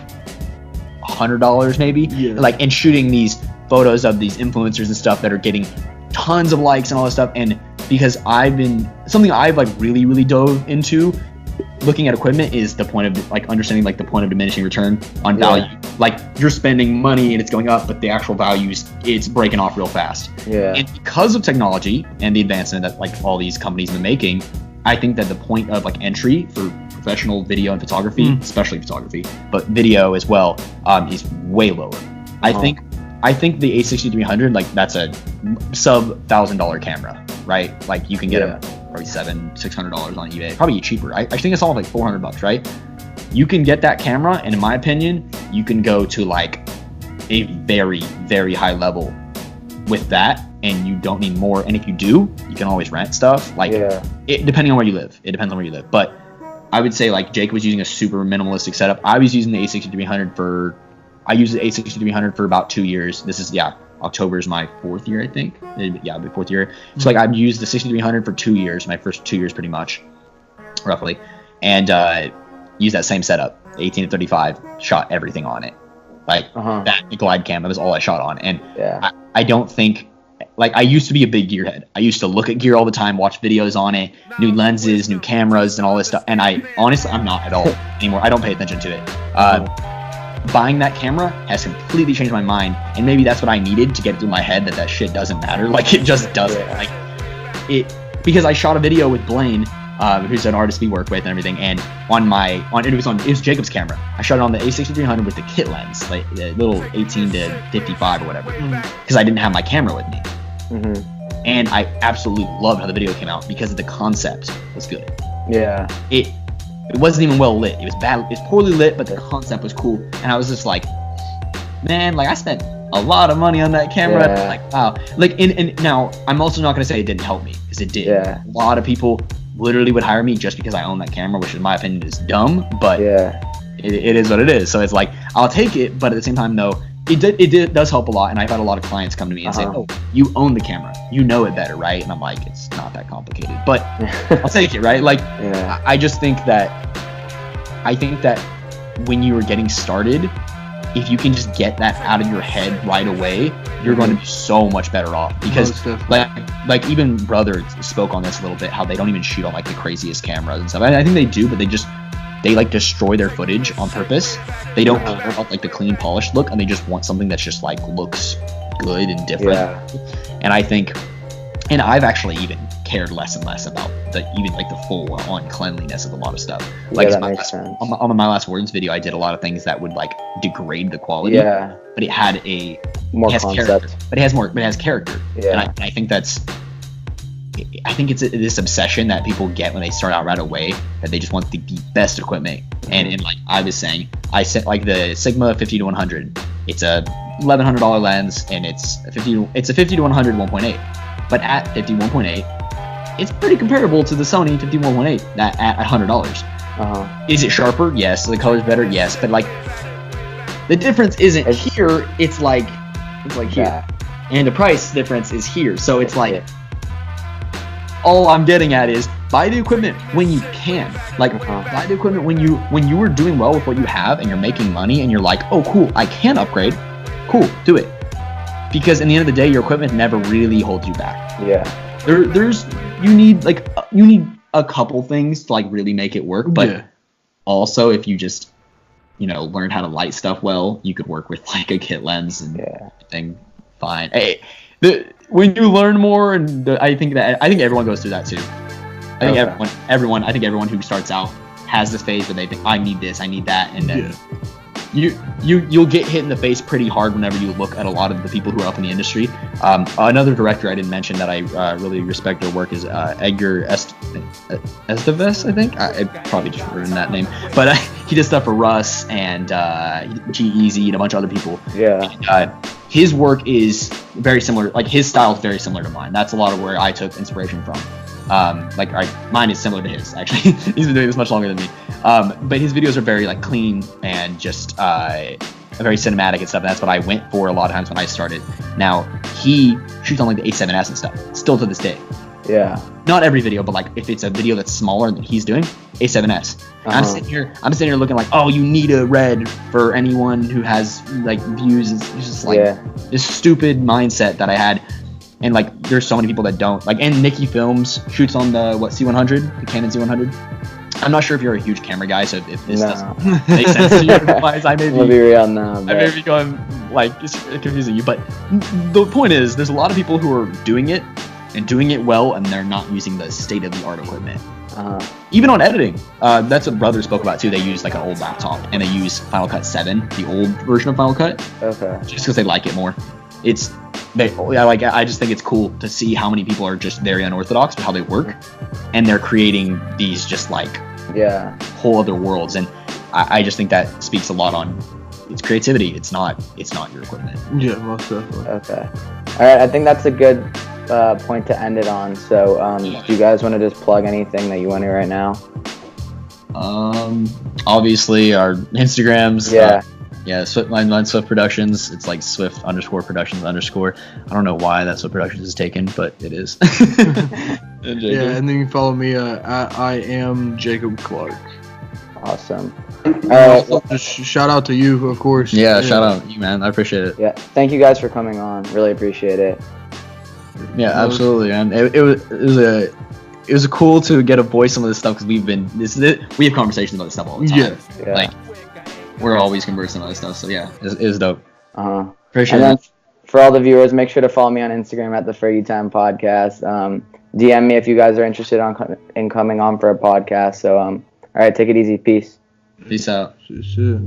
S4: $100 maybe, like, and shooting these photos of these influencers and stuff that are getting tons of likes and all this stuff. And because something I've like really dove into looking at equipment is the point of like understanding like the point of diminishing return on value. Like you're spending money and it's going up, but the actual values, it's breaking off real fast. And because of technology and the advancement that like all these companies have been making, I think that the point of like entry for professional video and photography, especially photography, but video as well, is way lower. I think the a6300, like that's a sub $1,000 camera, right? Like you can get it probably $600 on eBay, probably cheaper. I think it's all like $400, right? You can get that camera, and in my opinion, you can go to like a very, very high level with that, and you don't need more. And if you do, you can always rent stuff. Like it, depending on where you live, it depends on where you live. But I would say like Jake was using a super minimalistic setup. I was using the a6300 I used the a6300 for about 2 years. This is, October is my 4th year, I think. Yeah, my 4th year. So like I've used the 6300 for 2 years, my first 2 years pretty much, roughly. And used that same setup, 18 to 35, shot everything on it. Like that glide cam, that was all I shot on. And I don't think, like I used to be a big gearhead. I used to look at gear all the time, watch videos on it, new lenses, new cameras, and all this stuff. And I'm not at all anymore. I don't pay attention to it. Buying that camera has completely changed my mind, and maybe that's what I needed to get through my head that shit doesn't matter. Like it just doesn't. Like it, because I shot a video with Blaine, who's an artist we work with and everything, and it was Jacob's camera. I shot it on the a6300 with the kit lens, like the little 18 to 55 or whatever, because I didn't have my camera with me. And I absolutely loved how the video came out because the concept was good. It wasn't even well lit. It was bad. It was poorly lit, but the concept was cool. And I was just like, man, like I spent a lot of money on that camera.
S2: Yeah.
S4: Like, wow. Like, and now I'm also not gonna say it didn't help me, because it did.
S2: Yeah.
S4: A lot of people literally would hire me just because I own that camera, which in my opinion is dumb, but
S2: Yeah.
S4: it is what it is. So it's like, I'll take it, but at the same time, though, does help a lot. And I've had a lot of clients come to me and say, "Oh, you own the camera, you know it better, right?" And I'm like, it's not that complicated, but I'll take it, right? Like,
S2: Yeah.
S4: I think that when you are getting started, if you can just get that out of your head right away, you're going to be so much better off. Because like even Brother spoke on this a little bit, how they don't even shoot on like the craziest cameras and stuff. I think they do, but they like destroy their footage on purpose. They don't care about like the clean polished look, and they just want something that's just like looks good and different.
S2: Yeah.
S4: And I think, and I've actually even cared less and less about the full on cleanliness of a lot of stuff. Like,
S2: that makes sense.
S4: on my last words video, I did a lot of things that would like degrade the quality.
S2: Yeah.
S4: But it had a
S2: More
S4: has
S2: concept.
S4: character. But it has character.
S2: Yeah.
S4: And I think it's this obsession that people get when they start out right away, that they just want the best equipment. And like I was saying, I set like the Sigma 50 to 100. It's a $1,100 lens, and it's a 50 to 100 1.8. But at 50 1.8, it's pretty comparable to the Sony 50 1.8 at $100. Is it sharper? Yes. The color's better? Yes. But like, the difference isn't here. It's like here,
S2: Yeah.
S4: and the price difference is here. So it's like, all I'm getting at is buy the equipment when you can. Like, buy the equipment when you are doing well with what you have and you're making money and you're like, oh cool, I can upgrade. Cool, do it. Because in the end of the day, your equipment never really holds you back.
S2: Yeah.
S4: You need a couple things to like really make it work, but also if you just learn how to light stuff well, you could work with like a kit lens and everything fine. Hey, when you learn more, and I think everyone goes through that too. I think everyone who starts out has this phase where they think, I need this, I need that, and then you'll get hit in the face pretty hard whenever you look at a lot of the people who are up in the industry. Another director I didn't mention that I really respect their work is Edgar Estevez, I think. I probably just ruined that name, but he does stuff for Russ and G-Eazy and a bunch of other people.
S2: Yeah.
S4: And, his work is very similar. Like, his style is very similar to mine. That's a lot of where I took inspiration from. Mine is similar to his, actually. He's been doing this much longer than me. But his videos are very like clean and just very cinematic and stuff. And that's what I went for a lot of times when I started. Now, he shoots on like the A7S and stuff, still to this day.
S2: Yeah.
S4: Not every video, but like if it's a video that's smaller than he's doing, A7S. I'm sitting here looking like, oh, you need a red for anyone who has like views. It's just like this stupid mindset that I had. And like, there's so many people that don't like. And Nikki Films shoots on the C100, the Canon C100. I'm not sure if you're a huge camera guy, so if this doesn't make sense to you, otherwise I may be
S2: real now.
S4: I may be going like it's confusing you. But the point is, there's a lot of people who are doing it and doing it well, and they're not using the state of the art equipment. Even on editing, that's what Brother spoke about too. They use like an old laptop, and they use Final Cut 7, the old version of Final Cut. Okay. Just because they like it more. I just think it's cool to see how many people are just very unorthodox with how they work, and they're creating these just like whole other worlds. And I just think that speaks a lot on its creativity. It's not your equipment.
S3: Yeah, most definitely.
S2: Okay. All right. I think that's a good point to end it on. So, do you guys want to just plug anything that you want to right now?
S4: Obviously our Instagrams. Swift Productions. It's like Swift_Productions_. I don't know why that's what Productions is taken, but it is.
S3: And then you can follow me at I am Jacob Clark.
S2: Awesome.
S3: Just shout out to you, of course.
S4: Yeah, shout out you, man. I appreciate it.
S2: Yeah, thank you guys for coming on. Really appreciate it.
S4: Yeah, absolutely, man. It was cool to get to voice some of this stuff, because we have conversations about this stuff all the time.
S2: Yeah.
S4: Like, we're always conversing about this stuff, so yeah, it was dope.
S2: Appreciate it. For all the viewers, make sure to follow me on Instagram at the Fergie Time Podcast. DM me if you guys are interested in coming on for a podcast. So, all right, take it easy. Peace.
S4: Peace out.
S3: Shit.